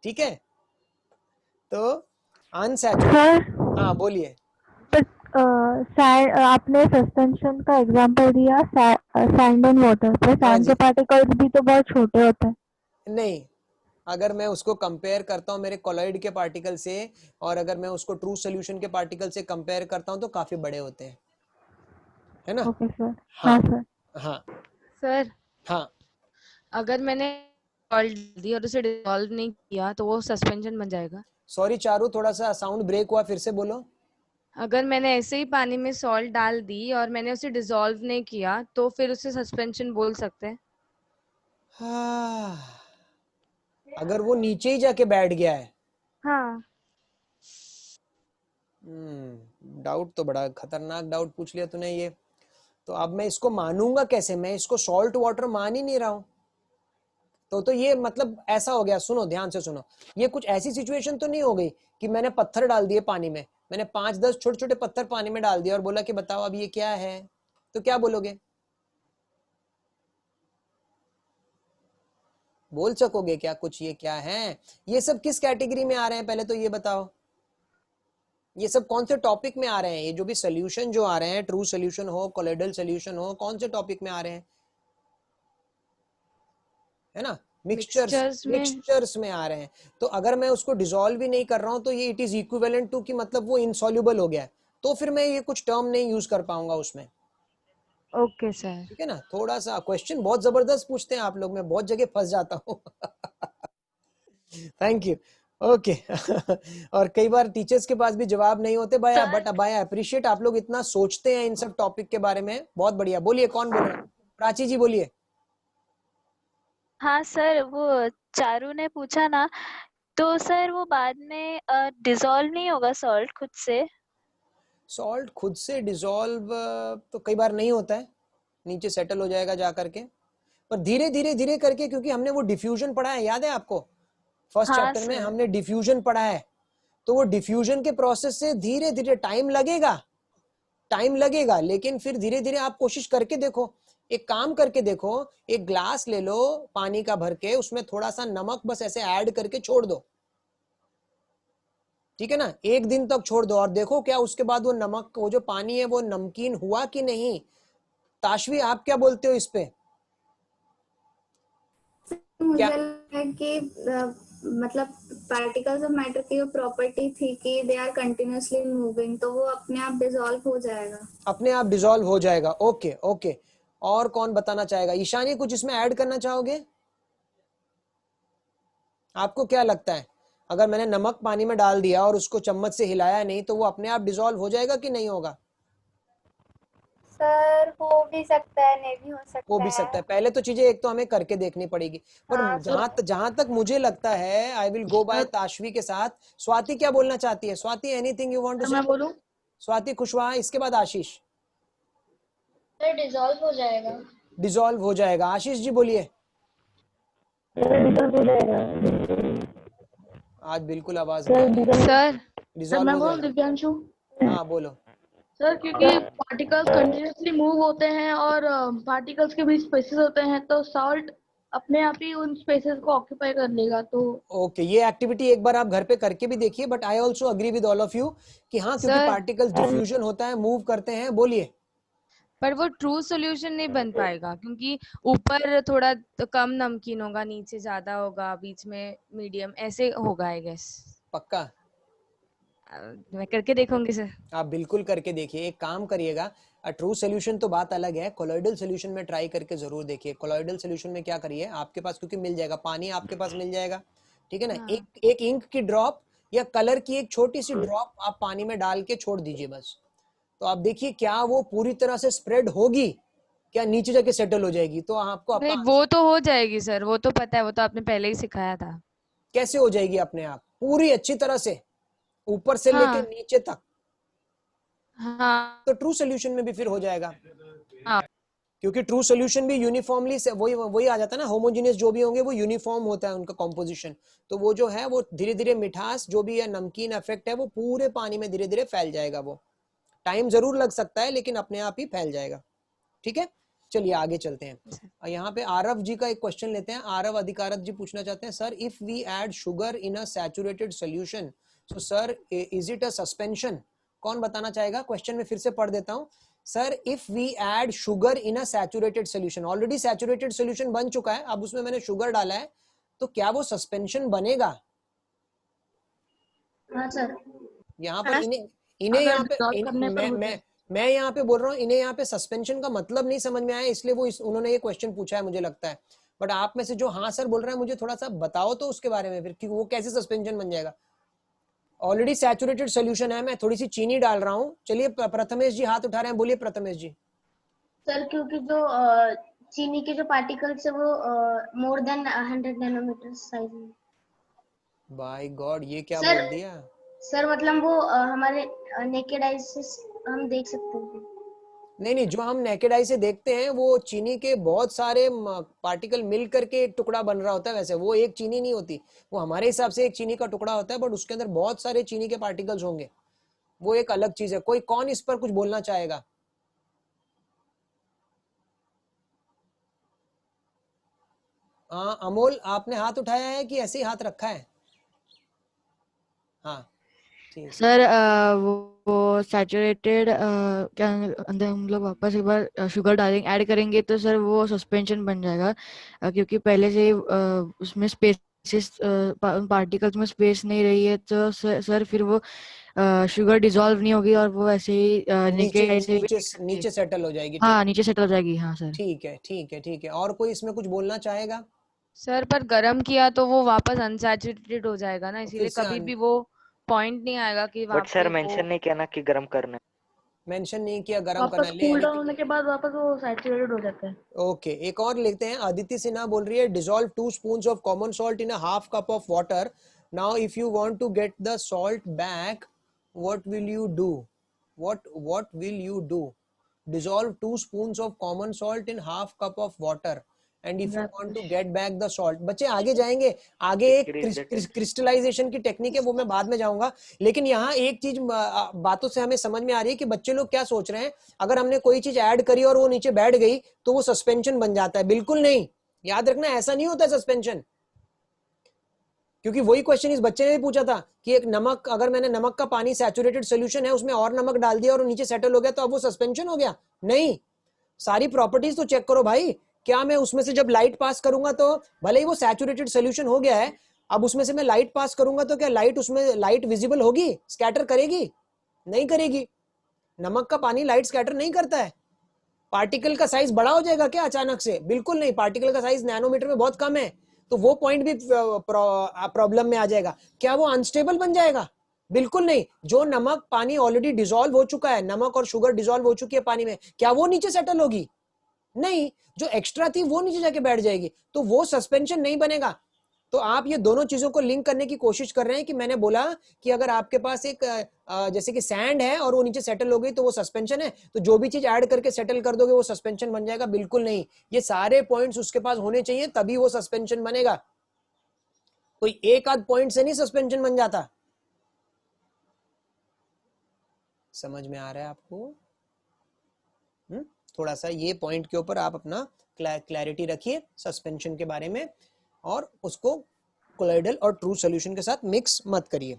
ठीक है, तो अनसैचुरेटेड। हाँ बोलिए।
आपने सस्पेंशन का एग्जांपल दिया सैंड एंड वाटर पे। सैंड के पार्टिकल्स भी तो बहुत छोटे होते हैं।
नहीं, अगर मैं उसको कंपेयर करता हूँ मेरे कोलॉइड के पार्टिकल से, और अगर मैं उसको ट्रू सॉल्यूशन के पार्टिकल से कंपेयर करता हूँ तो काफी बड़े होते हैं, है ना?
Okay sir.
हाँ
सर।
हाँ
सर
हाँ।
अगर मैंने सॉल्ट दी और उसे डिसॉल्व नहीं किया तो वो सस्पेंशन बन जाएगा?
सॉरी चारू, थोड़ा सा साउंड ब्रेक हुआ, फिर से बोलो।
अगर मैंने ऐसे ही पानी में सॉल्ट डाल दी और मैंने उसे डिसॉल्व नहीं किया तो फिर उसे सस्पेंशन बोल सकते हैं?
हाँ, अगर वो नीचे ही जाके बैठ गया है।
हाँ।
डाउट तो बड़ा खतरनाक डाउट पूछ लिया तूने ये। तो अब मैं इसको मानूंगा कैसे? मैं इसको सॉल्ट वाटर मान ही नहीं रहा हूं। तो ये मतलब ऐसा हो गया, सुनो ध्यान से सुनो, ये कुछ ऐसी सिचुएशन तो नहीं हो गई कि मैंने पत्थर डाल दिए पानी में, मैंने 5-10 छोटे छोटे पत्थर पानी में डाल दिया और बोला कि बताओ अब ये क्या है, तो क्या बोलोगे? बोल सकोगे क्या कुछ ये क्या है? ये सब किस कैटेगरी में आ रहे हैं पहले तो ये बताओ। ये सब कौन से टॉपिक में आ रहे हैं? ये जो भी सोल्यूशन जो आ रहे हैं, ट्रू सोल्यूशन हो, कोलोइडल सोल्यूशन हो, कौन से टॉपिक में आ रहे हैं? है ना, मिक्सचर्स में आ रहे हैं। तो अगर मैं उसको डिसॉल्व भी नहीं कर रहा हूं तो ये इट इज इक्विवेलेंट टू कि मतलब वो इनसॉल्युबल हो गया है, तो फिर मैं ये कुछ टर्म नहीं यूज कर पाऊंगा उसमें।
Okay sir.
ठीक है ना, थोड़ा सा क्वेश्चन बहुत जबरदस्त पूछते हैं आप लोग, मैं बहुत जगह फंस जाता हूँ। Thank you. ओके। और कई बार टीचर्स के पास भी जवाब नहीं होते भाई, बट आई अप्रिशिएट आप लोग इतना सोचते हैं इन सब टॉपिक के बारे में, बहुत बढ़िया। बोलिए, कौन बोल रहा है? प्राची जी बोलिए।
हाँ सर, वो चारू ने पूछा ना, तो सर वो बाद में डिसॉल्व नहीं होगा सॉल्ट खुद से?
सॉल्ट खुद से डिसॉल्व तो कई बार नहीं होता है, नीचे सेटल हो जाएगा जा करके, पर धीरे धीरे धीरे करके, क्योंकि हमने वो डिफ्यूजन पढ़ा है, याद है आपको? फर्स्ट चैप्टर में हमने डिफ्यूजन पढ़ा है, तो वो डिफ्यूजन के प्रोसेस से धीरे धीरे टाइम लगेगा, लेकिन फिर धीरे धीरे आप कोशिश करके देखो, एक काम करके देखो, एक ग्लास ले लो पानी का भर के, उसमें थोड़ा सा नमक बस ऐसे ऐड करके छोड़ दो, ठीक है ना, 1 दिन तक छोड़ दो और देखो क्या उसके बाद वो नमक, वो जो पानी है वो नमकीन हुआ कि नहीं। ताशवी आप क्या बोलते हो इस पे?
मुझे लगता है कि मतलब पार्टिकल्स ऑफ मैटर की जो प्रॉपर्टी थी कि दे आर कंटिन्यूअसली मूविंग, तो वो अपने आप डिसॉल्व हो जाएगा।
अपने आप डिसॉल्व हो जाएगा। Okay okay. और कौन बताना चाहेगा? ईशानी कुछ इसमें ऐड करना चाहोगे? आपको क्या लगता है, अगर मैंने नमक पानी में डाल दिया और उसको चम्मच से हिलाया नहीं तो वो अपने आप डिसॉल्व हो जाएगा कि नहीं होगा?
सर हो भी सकता है, नहीं भी हो सकता है।
हो भी सकता है। पहले तो चीजें एक तो हमें करके देखनी पड़ेगी, पर जहां तक मुझे लगता है, आई विल गो बाय ताशवी के साथ। स्वाति क्या बोलना चाहती है? Swati, anything you want to say?
मैं बोलूं?
स्वाति कुशवाहा, इसके बाद आशीष।
सर डिसॉल्व हो जाएगा।
डिसॉल्व हो जाएगा। आशीष जी बोलिए। आज बिल्कुल आवाज नहीं।
सर
डिसॉल्व हो जाएगा।
दिव्यांशु।
हाँ बोलो
सर क्योंकि पार्टिकल्स कंटिन्यूअसली मूव होते हैं और पार्टिकल्स के बीच स्पेसेस होते हैं, तो सॉल्ट अपने आप ही उन स्पेसेस को ऑक्यूपाई कर लेगा। तो
ओके, ये एक्टिविटी एक बार आप घर पे करके भी देखिए, but I also agree with all of you कि हाँ, क्योंकि पार्टिकल्स डिफ्यूजन होता है, मूव करते हैं। बोलिए।
पर वो ट्रू सॉल्यूशन नहीं बन पाएगा क्योंकि ऊपर थोड़ा कम नमकीन होगा, नीचे ज्यादा होगा, बीच में मीडियम, ऐसे होगा आई गेस।
पक्का?
मैं करके देखूंगी सर।
आप बिल्कुल करके देखिए। एक काम करिएगा, ट्रू सोल्यूशन तो बात अलग है, कोलॉइडल सोल्यूशन में ट्राई करके जरूर देखिए। कोलॉइडल सोल्यूशन में क्या करिए, आपके पास क्योंकि मिल जाएगा, पानी आपके पास मिल जाएगा, ठीक है ना।
हाँ।
एक इंक की ड्रॉप या कलर की एक छोटी सी ड्रॉप आप पानी में डाल के छोड़ दीजिए बस। तो आप देखिए क्या वो पूरी तरह से स्प्रेड होगी, क्या नीचे जाके सेटल हो जाएगी, तो आपको
नहीं,
आपका
वो तो हो जाएगी सर, वो तो पता है, वो तो आपने पहले ही सिखाया था।
कैसे हो जाएगी अपने आप पूरी अच्छी तरह से ऊपर से लेके
हाँ
नीचे तक,
हाँ
तो ट्रू सोल्यूशन में भी फिर हो जाएगा।
हाँ।
क्योंकि ट्रू सोल्यूशन भी यूनिफॉर्मली से वही आ जाता है ना, होमोजेनियस जो भी होंगे वो यूनिफॉर्म होता है उनका कॉम्पोजिशन। तो वो जो है वो धीरे धीरे मिठास जो भी है, नमकीन इफेक्ट है, वो पूरे पानी में धीरे धीरे फैल जाएगा। वो टाइम जरूर लग सकता है लेकिन अपने आप ही फैल जाएगा। ठीक है, चलिए आगे चलते हैं। यहाँ पे आरव जी का एक क्वेश्चन लेते हैं। आरव अधिकारत जी पूछना चाहते हैं, sir if we add sugar in a saturated solution, so sir is it a suspension? कौन बताना चाहेगा? क्वेश्चन में फिर से पढ़ देता हूं। Sir if we add sugar in a saturated solution, already saturated solution बन चुका है, अब उसमें मैंने शुगर डाला है, तो क्या वो सस्पेंशन बनेगा?
हाँ सर।
यहाँ पर इन्हें यहाँ पे मैं यहाँ पे बोल रहा हूँ, इन्हें यहाँ पे सस्पेंशन का मतलब नहीं समझ में आया, इसलिए वो उन्होंने ये क्वेश्चन पूछा है मुझे लगता है। बट आप में से जो हाँ सर बोल रहे हैं, मुझे थोड़ा सा बताओ तो उसके बारे में फिर कि वो कैसे सस्पेंशन बन जाएगा। ऑलरेडी सैचुरेटेड सोल्यूशन है, मैं थोड़ी सी चीनी डाल रहा हूँ। चलिए प्रथमेश जी हाथ उठा रहे हैं, बोलिए प्रथमेश जी।
सर क्योंकि जो चीनी के जो पार्टिकल्स है वो मोर देन 100 नैनोमीटर साइज में।
बाय गॉड, ये क्या
सर,
बोल दिया
सर मतलब वो हमारे नेकेड आईज से हम देख सकते हैं।
नहीं, जो हम नेकेड आई से देखते हैं वो चीनी के बहुत सारे पार्टिकल मिल करके एक टुकड़ा बन रहा होता है। वैसे वो एक चीनी नहीं होती, वो हमारे हिसाब से एक चीनी का टुकड़ा होता है, बट उसके अंदर बहुत सारे चीनी के पार्टिकल्स होंगे, वो एक अलग चीज है। कोई कौन इस पर कुछ बोलना चाहेगा? हाँ अमोल, आपने हाथ उठाया है कि ऐसे ही हाथ रखा है? हाँ ठीक।
सर वो सैचुरेटेड क्या अंदर हम लोग वापस एक बार शुगर डालेंगे, ऐड करेंगे तो सर वो सस्पेंशन बन जाएगा, क्योंकि पहले से उसमें स्पेसिस पार्टिकल्स में स्पेस नहीं रही है, तो सर फिर वो शुगर डिसॉल्व नहीं होगी और वो ऐसे ही
नीचे सेटल हो जाएगी।
हाँ नीचे सेटल हो जाएगी। हाँ सर
ठीक है ठीक है ठीक है। और कोई इसमें कुछ बोलना चाहेगा?
सर पर गरम किया तो वो वापस अनसैचुरेटेड हो जाएगा ना, इसीलिए कभी भी वो पॉइंट नहीं आएगा कि
बट सर मेंशन नहीं किया ना कि गरम करना है।
मेंशन नहीं किया गरम करना
वापस कूल डाउन होने के बाद वापस वो सैचुरेटेड हो जाता है।
ओके, एक और लेते हैं। अदिति सिन्हा बोल रही है, dissolve 2 spoons of common salt in a half cup of water. Now if you want to get the salt back, what will you do? What will you do? Dissolve 2 spoons of common salt in half cup of water, and if you want to get back the salt। बच्चे आगे जाएंगे, आगे एक crystallisation की technique है, वो मैं बाद में जाऊंगा। लेकिन यहाँ एक चीज बातों से हमें समझ में आ रही है कि बच्चे लोग क्या सोच रहे हैं, अगर हमने कोई चीज ऐड करी और वो नीचे बैठ गई तो वो सस्पेंशन बन जाता है। बिल्कुल नहीं, याद रखना ऐसा नहीं होता है सस्पेंशन। क्योंकि वही क्वेश्चन इस बच्चे ने भी पूछा था कि एक नमक, अगर मैंने नमक का पानी सैचुरेटेड सोल्यूशन है उसमें और नमक डाल दिया और नीचे सेटल हो गया तो अब वो सस्पेंशन हो गया? नहीं, सारी प्रॉपर्टीज तो चेक करो भाई। क्या मैं उसमें से जब लाइट पास करूंगा तो भले ही वो सैचुरेटेड सोल्यूशन हो गया है, अब उसमें से मैं लाइट पास करूंगा तो क्या लाइट उसमें लाइट विजिबल होगी, स्कैटर करेगी? नहीं करेगी। नमक का पानी लाइट स्कैटर नहीं करता है। पार्टिकल का साइज बड़ा हो जाएगा क्या अचानक से? बिल्कुल नहीं, पार्टिकल का साइज नैनोमीटर में बहुत कम है, तो वो पॉइंट भी प्रॉब्लम में आ जाएगा। क्या वो अनस्टेबल बन जाएगा? बिल्कुल नहीं। जो नमक पानी ऑलरेडी डिसॉल्व हो चुका है, नमक और शुगर डिसॉल्व हो चुकी है पानी में, क्या वो नीचे सेटल होगी? नहीं, जो एक्स्ट्रा थी वो नीचे जाके बैठ जाएगी, तो वो सस्पेंशन नहीं बनेगा। तो आप ये दोनों चीजों को लिंक करने की कोशिश कर रहे हैं कि मैंने बोला कि अगर आपके पास एक जैसे कि सैंड है और वो नीचे सेटल हो गई तो वो सस्पेंशन है, तो जो भी चीज ऐड करके सेटल कर दोगे वो सस्पेंशन बन जाएगा? बिल्कुल नहीं। ये सारे पॉइंट्स उसके पास होने चाहिए तभी वो सस्पेंशन बनेगा। कोई एक आध पॉइंट से नहीं सस्पेंशन बन जाता। समझ में आ रहा है आपको? थोड़ा सा ये पॉइंट के ऊपर आप अपना क्लैरिटी रखिए सस्पेंशन के बारे में, और उसको कोलॉइडल और ट्रू सॉल्यूशन के साथ मिक्स मत करिए।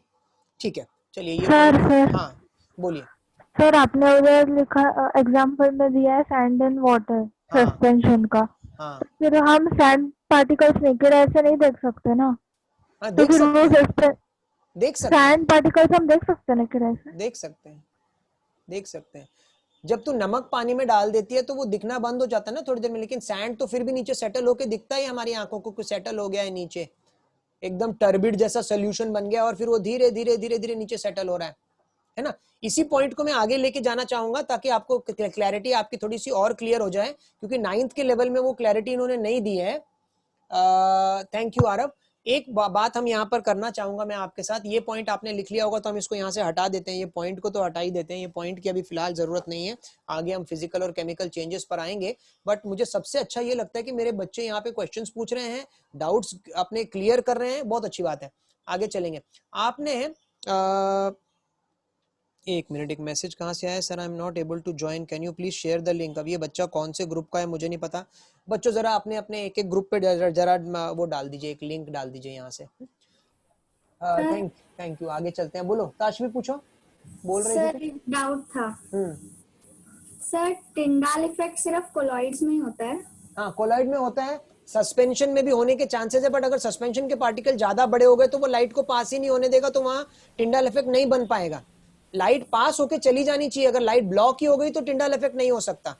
ठीक है, चलिए ये
सर
हाँ बोलिए।
सर आपने उधर लिखा एग्जाम्पल में दिया है सैंड एंड वाटर
हाँ
सस्पेंशन का,
हाँ
फिर हम सैंड पार्टिकल्स नेकेड ऐसे नहीं देख सकते ना,
हाँ,
तो
देख
फिर
सकते
वो
हैं, देख सकते हैं,
सैंड पार्टिकल्स हम देख सकते हैं नेकेड ऐसे?
देख सकते हैं, देख सकते हैं। जब तू नमक पानी में डाल देती है तो वो दिखना बंद हो जाता है ना थोड़ी देर में, लेकिन सैंड तो फिर भी नीचे सेटल होके दिखता है हमारी आंखों को, कुछ सेटल हो गया है नीचे, एकदम टर्बिड जैसा सोल्यूशन बन गया और फिर वो धीरे धीरे धीरे धीरे नीचे सेटल हो रहा है ना। इसी पॉइंट को मैं आगे लेके जाना चाहूंगा ताकि आपको क्लैरिटी आपकी थोड़ी सी और क्लियर हो जाए, क्योंकि 9th के लेवल में वो क्लैरिटी इन्होंने नहीं दी है। Thank you Aarav. एक बात हम यहाँ पर करना चाहूंगा मैं आपके साथ, ये पॉइंट आपने लिख लिया होगा तो हम इसको यहाँ से हटा देते हैं, ये पॉइंट को तो हटा ही देते हैं, ये पॉइंट की अभी फिलहाल जरूरत नहीं है, आगे हम फिजिकल और केमिकल चेंजेस पर आएंगे। बट मुझे सबसे अच्छा ये लगता है कि मेरे बच्चे यहाँ पे क्वेश्चंस पूछ रहे हैं, डाउट्स अपने क्लियर कर रहे हैं, बहुत अच्छी बात है। आगे चलेंगे। आपने एक मिनट, एक मैसेज कहाँ से आया, sir I am not able to join, can you please share the link. अब ये बच्चा कौन से ग्रुप का है मुझे नहीं पता, बच्चों जरा अपने अपने एक एक ग्रुप पे जरा वो डाल दीजिए, एक लिंक डाल दीजिए यहाँ से। Thank you. आगे चलते हैं, बोलो ताशवी, पूछो, बोल रहे
सर
थे।
एक डाउट था सर, टिंडाल इफेक्ट सिर्फ कोलॉइड्स में ही होता है?
हाँ, कोलॉइड में होता है, सस्पेंशन में भी होने के चांसेस है, बट अगर सस्पेंशन के पार्टिकल ज्यादा बड़े हो गए तो वो लाइट को पास ही नहीं होने देगा, तो वहां टिंडाल इफेक्ट नहीं बन पाएगा। लाइट पास होके चली जानी चाहिए, अगर लाइट ब्लॉक ही हो गई तो टिंडाल इफेक्ट नहीं हो सकता।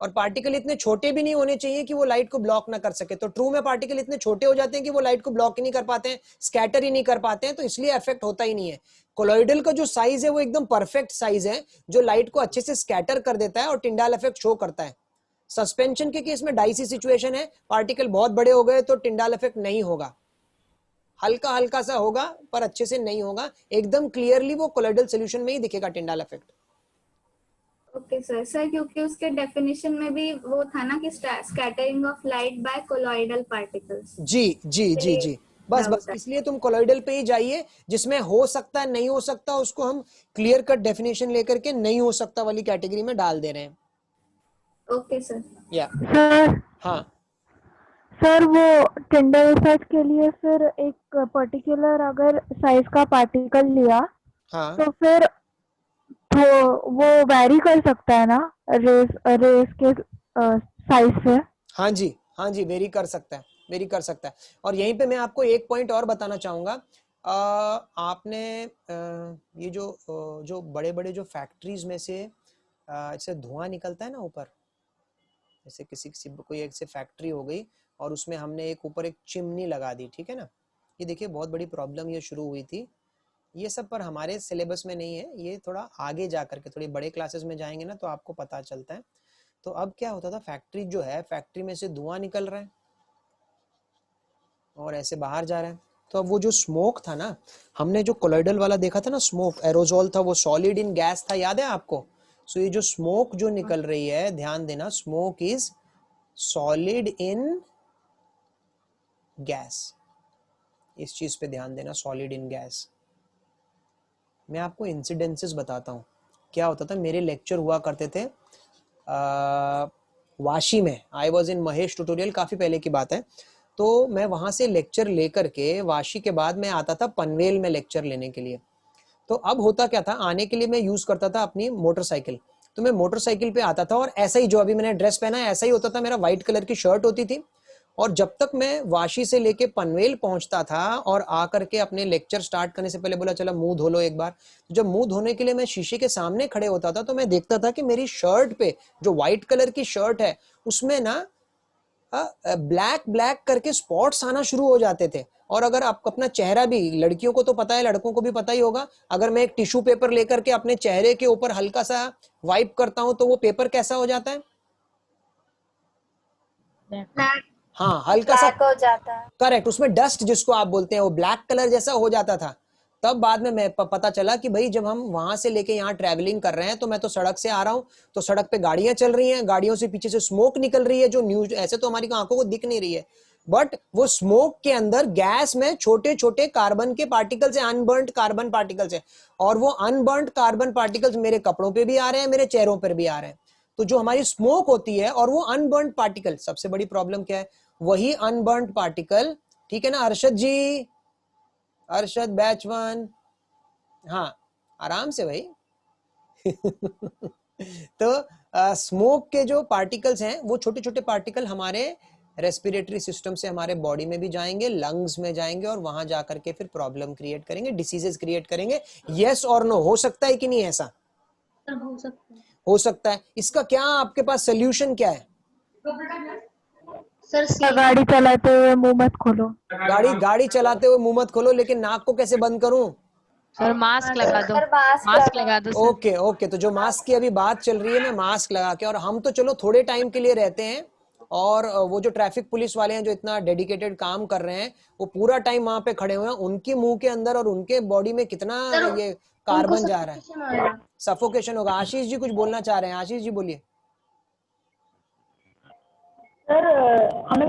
और पार्टिकल इतने छोटे भी नहीं होने चाहिए कि वो लाइट को ब्लॉक ना कर सके, तो ट्रू में पार्टिकल इतने छोटे हो जाते हैं कि वो लाइट को ब्लॉक ही नहीं कर पाते हैं, स्कैटर ही नहीं कर पाते हैं, तो इसलिए इफेक्ट होता ही नहीं है। कोलॉइडल का जो साइज है वो एकदम परफेक्ट साइज है, जो लाइट को अच्छे से स्कैटर कर देता है और टिंडाल इफेक्ट शो करता है। सस्पेंशन के केस में डाइसी सिचुएशन है, पार्टिकल बहुत बड़े हो गए तो टिंडाल इफेक्ट नहीं होगा, हल्का हल्का सा होगा पर अच्छे से नहीं होगा, एकदम क्लियरली वो कोलॉइडल सॉल्यूशन में ही दिखेगा टिंडाल इफेक्ट।
ओके सर, क्योंकि उसके डेफिनेशन में भी वो था ना कि scattering of light by colloidal particles.
जी जी जी जी, बस इसलिए तुम कोलॉइडल पे ही जाइए, जिसमें हो सकता है नहीं हो सकता उसको हम क्लियर कट डेफिनेशन लेकर के नहीं हो सकता वाली कैटेगरी में डाल दे रहे हैं।
Okay sir.
या
सर
हाँ
सर, वो टिंडल इफेक्ट के लिए फिर एक पर्टिकुलर अगर साइज का पार्टिकल लिया
हाँ
तो फिर तो वो वैरी कर सकता है ना रेस के साइज से?
हाँ जी, वेरी कर सकता है, वेरी कर सकता है। और यहीं पे मैं आपको एक पॉइंट और बताना चाहूंगा, आपने ये जो बड़े बड़े जो फैक्ट्रीज में से ऐसे धुआं निकलता है ना ऊपर, जैसे किसी कोई एक से फैक्ट्री हो गई और उसमें हमने एक ऊपर एक चिमनी लगा दी, ठीक है ना, ये देखिए बहुत बड़ी प्रॉब्लम ये शुरू हुई थी, ये सब पर हमारे सिलेबस में नहीं है, ये थोड़ा आगे जा करके थोड़ी बड़े क्लासेस में जाएंगे ना तो आपको पता चलता है। तो अब क्या होता था, फैक्ट्री जो है, फैक्ट्री में से धुआं निकल रहा है और ऐसे बाहर जा रहा है, तो अब वो जो स्मोक था ना, हमने जो कोलॉइडल वाला देखा था ना, स्मोक एरोजोल था, वो सॉलिड इन गैस था, याद है आपको? सो ये जो स्मोक जो निकल रही है, ध्यान देना, smoke is solid in gas, इस चीज पे ध्यान देना, सॉलिड इन गैस। मैं आपको इंसिडेंसेस बताता हूँ, क्या होता था, मेरे लेक्चर हुआ करते थे वाशी में, I was in Mahesh tutorial, काफी पहले की बात है, तो मैं वहां से लेक्चर लेकर के वाशी के बाद मैं आता था पनवेल में लेक्चर लेने के लिए। तो अब होता क्या था, आने के लिए मैं यूज करता था अपनी मोटरसाइकिल, तो मैं मोटरसाइकिल पे आता था और ऐसा ही जो अभी मैंने ड्रेस पहना है ऐसा ही होता था, मेरा व्हाइट कलर की शर्ट होती थी, और जब तक मैं वाशी से लेके पनवेल पहुंचता था और आकर के अपने लेक्चर स्टार्ट करने से पहले बोला चलो मुंह धो लो एक बार, तो जब मुंह धोने के लिए मैं शीशे के सामने खड़े होता था तो मैं देखता था कि मेरी शर्ट पे जो व्हाइट कलर की शर्ट है उसमें ना ब्लैक ब्लैक करके स्पॉट्स आना शुरू हो जाते थे। और अगर आप अपना चेहरा भी, लड़कियों को तो पता है, लड़कों को भी पता ही होगा, अगर मैं एक टिश्यू पेपर लेकर के अपने चेहरे के ऊपर हल्का सा वाइप करता हूं तो वो पेपर कैसा हो जाता है? हाँ, हल्का सा
हो जाता है,
करेक्ट, उसमें डस्ट जिसको आप बोलते हैं वो ब्लैक कलर जैसा हो जाता था। तब बाद में मैं पता चला कि भाई जब हम वहां से लेके यहाँ ट्रैवलिंग कर रहे हैं तो मैं तो सड़क से आ रहा हूँ, तो सड़क पे गाड़ियां चल रही हैं, गाड़ियों से पीछे से स्मोक निकल रही है, जो न्यूज ऐसे तो हमारी आंखों को दिख नहीं रही है, बट वो स्मोक के अंदर गैस में छोटे छोटे कार्बन के पार्टिकल्स है, अनबर्न्ड कार्बन पार्टिकल्स है, और वो अनबर्न्ड कार्बन पार्टिकल्स मेरे कपड़ों पे भी आ रहे हैं, मेरे चेहरों पर भी आ रहे हैं। तो जो हमारी स्मोक होती है और वो अनबर्न्ड पार्टिकल, सबसे बड़ी प्रॉब्लम क्या है, वही अनबर्न्ड पार्टिकल, ठीक है ना अरशद जी, अरशद बैच 1, हाँ आराम से भाई, तो स्मोक के जो पार्टिकल्स हैं वो छोटे छोटे पार्टिकल हमारे रेस्पिरेटरी सिस्टम से हमारे बॉडी में भी जाएंगे, लंग्स में जाएंगे और वहां जाकर के फिर प्रॉब्लम क्रिएट करेंगे, डिसीजेस क्रिएट करेंगे। यस और नो, हो सकता है कि नहीं ऐसा?
हो सकता है।
हो सकता है। इसका क्या आपके पास सोल्यूशन क्या है?
सर
गाड़ी चलाते हुए मुंह मत खोलो।
गाड़ी चलाते हुए मुंह मत खोलो, लेकिन नाक को कैसे बंद करूं?
सर मास्क लगा दो,
सर
मास्क लगा दो सर।
ओके ओके, तो जो मास्क की अभी बात चल रही है, मैं मास्क लगा के, और हम तो चलो थोड़े टाइम के लिए रहते हैं, और वो जो ट्रैफिक पुलिस वाले हैं जो इतना डेडिकेटेड काम कर रहे हैं, वो पूरा टाइम वहां पे खड़े हुए हैं, उनके मुंह के अंदर और उनके बॉडी में कितना ये कार्बन जा रहा है, सफोकेशन होगा। आशीष जी कुछ बोलना चाह रहे हैं, आशीष जी बोलिए।
सर हमें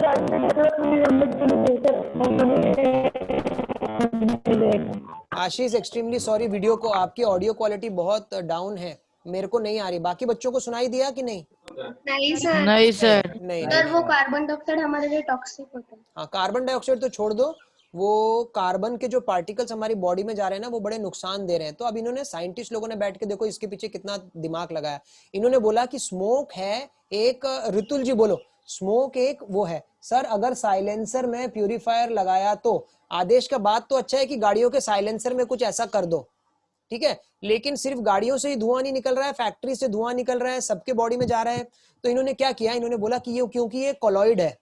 आशीष एक्सट्रीमली सॉरी, वीडियो को आपकी ऑडियो क्वालिटी बहुत डाउन है, मेरे को नहीं आ रही, बाकी बच्चों को सुनाई दिया कि नहीं?
नहीं सर।
नहीं सर।
नहीं
सर वो कार्बन डाइऑक्साइड हमारे लिए टॉक्सिक होता है।
हाँ, कार्बन डाइऑक्साइड तो छोड़ दो, वो कार्बन के जो पार्टिकल्स हमारी बॉडी में जा रहे हैं ना, वो बड़े नुकसान दे रहे हैं। तो अब इन्होंने, साइंटिस्ट लोगों ने बैठ के, देखो इसके पीछे कितना दिमाग लगाया, इन्होंने बोला कि स्मोक है एक, ऋतुल जी बोलो, स्मोक एक वो है। सर अगर साइलेंसर में प्यूरिफायर लगाया तो आदेश का बात तो अच्छा है कि गाड़ियों के साइलेंसर में कुछ ऐसा कर दो, ठीक है, लेकिन सिर्फ गाड़ियों से ही धुआं नहीं निकल रहा है, फैक्ट्री से धुआं निकल रहा है, सबके बॉडी में जा रहा है। तो इन्होंने क्या किया, इन्होंने बोला कि ये, क्योंकि ये कोलॉइड है,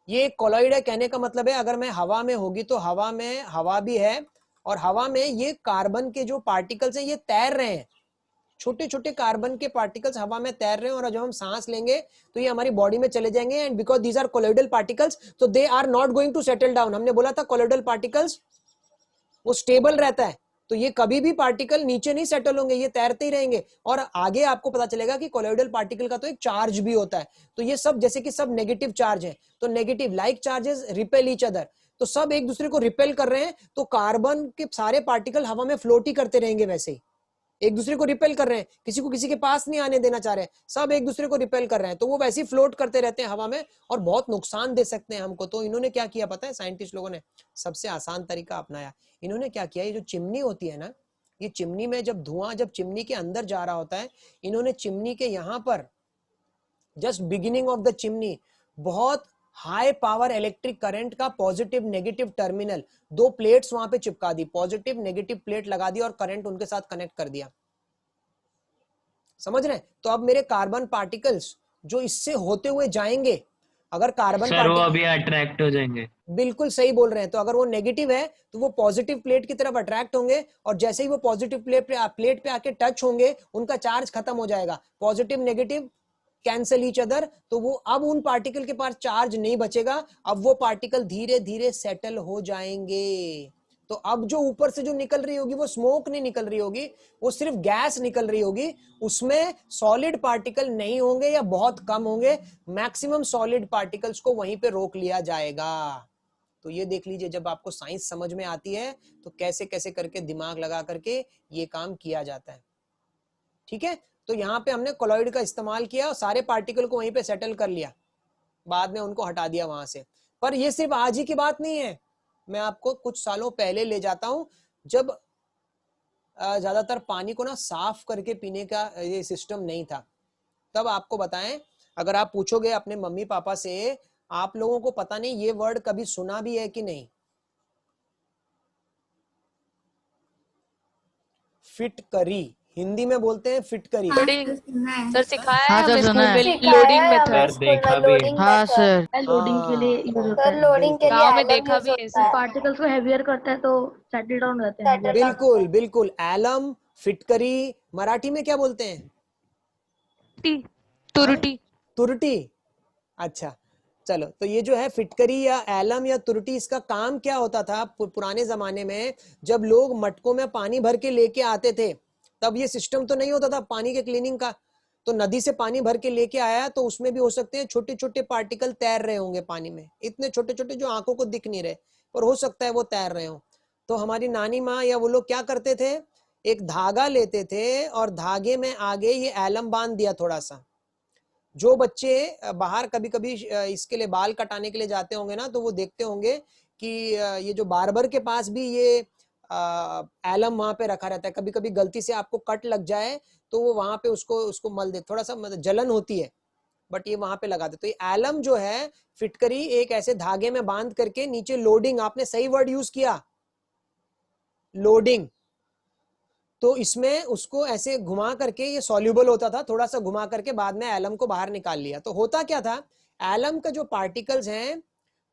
ये कोलॉइड है, कहने का मतलब है अगर मैं हवा में होगी तो हवा में हवा भी है, और हवा में ये कार्बन के जो पार्टिकल्स हैं ये तैर रहे हैं, छोटे छोटे कार्बन के पार्टिकल्स हवा में तैर रहे हैं, और जब हम सांस लेंगे तो ये हमारी बॉडी में चले जाएंगे, and because these are colloidal particles, तो they are not going to settle down. हमने बोला था कोलॉइडल पार्टिकल्स वो स्टेबल रहता है, तो ये कभी भी पार्टिकल नीचे नहीं सेटल होंगे, ये तैरते ही रहेंगे। और आगे आपको पता चलेगा कि कोलॉइडल पार्टिकल का तो एक चार्ज भी होता है, तो ये सब जैसे कि सब नेगेटिव चार्ज है, तो negative like charges repel each other, तो सब एक दूसरे को रिपेल कर रहे हैं, तो कार्बन के सारे पार्टिकल हवा में फ्लोट ही करते रहेंगे, वैसे ही एक दूसरे को रिपेल कर रहे हैं, किसी को किसी के पास नहीं आने देना चाह रहे हैं, सब एक दूसरे को रिपेल कर रहे हैं, तो वो वैसे ही फ्लोट करते रहते हैं हवा में और बहुत नुकसान दे सकते हैं हमको। तो इन्होंने क्या किया पता है, साइंटिस्ट लोगों ने सबसे आसान तरीका अपनाया। इन्होंने क्या किया, ये जो चिमनी होती है ना, ये चिमनी में जब धुआं, जब चिमनी के अंदर जा रहा होता है, इन्होंने चिमनी के यहाँ पर just beginning of the chimney बहुत हाई पावर इलेक्ट्रिक करंट का पॉजिटिव नेगेटिव टर्मिनल, दो प्लेट्स वहां पे चिपका दी, पॉजिटिव नेगेटिव प्लेट लगा दी और करंट उनके साथ कनेक्ट कर दिया। समझ रहे हैं? तो अब मेरे कार्बन पार्टिकल्स जो इससे होते हुए जाएंगे, अगर कार्बन
सर वो अभी अट्रैक्ट हो जाएंगे।
बिल्कुल सही बोल रहे हैं, तो अगर वो नेगेटिव है तो वो पॉजिटिव प्लेट की तरफ अट्रैक्ट होंगे, और जैसे ही वो पॉजिटिव प्लेट पे आके टच होंगे, उनका चार्ज खत्म हो जाएगा, positive negative cancel each other, तो वो अब उन पार्टिकल के पास चार्ज नहीं बचेगा, अब वो पार्टिकल धीरे धीरे सेटल हो जाएंगे। तो अब जो ऊपर से जो निकल रही होगी वो स्मोक नहीं निकल रही होगी, वो सिर्फ गैस निकल रही होगी, उसमें सॉलिड पार्टिकल नहीं होंगे या बहुत कम होंगे, मैक्सिमम सॉलिड पार्टिकल्स को वहीं पे रोक लिया जाएगा। तो ये देख लीजिए, जब आपको साइंस समझ में आती है तो कैसे कैसे करके दिमाग लगा करके ये काम किया जाता है, ठीक है। तो यहाँ पे हमने कोलॉइड का इस्तेमाल किया और सारे पार्टिकल को वहीं पे सेटल कर लिया, बाद में उनको हटा दिया वहां से। पर ये सिर्फ आज ही की बात नहीं है, मैं आपको कुछ सालों पहले ले जाता हूं, जब ज्यादातर पानी को ना साफ करके पीने का ये सिस्टम नहीं था। तब आपको बताएं, अगर आप पूछोगे अपने मम्मी पापा से, आप लोगों को पता नहीं ये वर्ड कभी सुना भी है कि नहीं, फिटकरी, हिंदी में बोलते हैं फिटकरी।
सर सिखाया
हाँ
है
सर,
हमें
सुना
स्कूल
है।
में लोडिंग मेथड।
सर देखा भी है।
हाँ सर।
लोडिंग के लिए यूज होता
सर
है।
लोडिंग के लिए
गाँव में
एलम
देखा
यूज
भी है
होता है।
पार्टिकल्स को हेवियर करता है तो सेटल डाउन रहते हैं।
Settle down
बिल्कुल बिल्कुल, एलम, फिटकरी, मराठी में क्या बोलते हैं?
तुरटी।
तुरटी। अच्छा चलो, तो ये जो है फिटकरी या एलम या तुरटी, इसका काम क्या होता था पुराने जमाने में, जब लोग मटकों में पानी भर के लेके आते थे, तब ये सिस्टम तो नहीं होता था पानी के क्लीनिंग का, तो नदी से पानी भर के लेके आया, तो उसमें भी हो सकते हैं छोटे छोटे पार्टिकल तैर रहे होंगे पानी में, इतने छोटे छोटे जो आंखों को दिख नहीं रहे, पर हो सकता है वो तैर रहे हो। तो हमारी नानी माँ या वो लोग क्या करते थे, एक धागा लेते थे और धागे में आगे ये एलम बांध दिया थोड़ा सा। जो बच्चे बाहर कभी कभी इसके लिए बाल कटाने के लिए जाते होंगे ना, तो वो देखते होंगे कि ये जो बार्बर के पास भी ये एलम वहां पे रखा रहता है, कभी कभी गलती से आपको कट लग जाए तो वो वहां पे उसको मल दे, थोड़ा सा मतलब जलन होती है, बट ये वहां पे लगा दे। तो ये एलम जो है फिटकरी एक ऐसे धागे में बांध करके नीचे लोडिंग, आपने सही वर्ड यूज किया, लोडिंग। तो इसमें उसको ऐसे घुमा करके, ये सॉल्यूबल होता था, थोड़ा सा घुमा करके बाद में एलम को बाहर निकाल लिया। तो होता क्या था, एलम का जो पार्टिकल्स हैं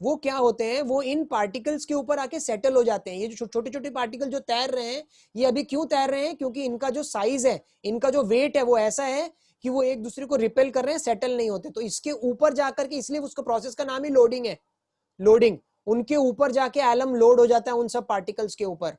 वो क्या होते हैं, वो इन पार्टिकल्स के ऊपर आके सेटल हो जाते हैं। ये जो छोटे छोटे पार्टिकल जो तैर रहे हैं, ये अभी क्यों तैर रहे हैं, क्योंकि इनका जो साइज है, इनका जो वेट है वो ऐसा है कि वो एक दूसरे को रिपेल कर रहे हैं, सेटल नहीं होते। तो इसके ऊपर जाकर के, इसलिए उसको प्रोसेस का नाम ही लोडिंग है, लोडिंग। उनके ऊपर जाके एलम लोड हो जाता है उन सब पार्टिकल्स के ऊपर,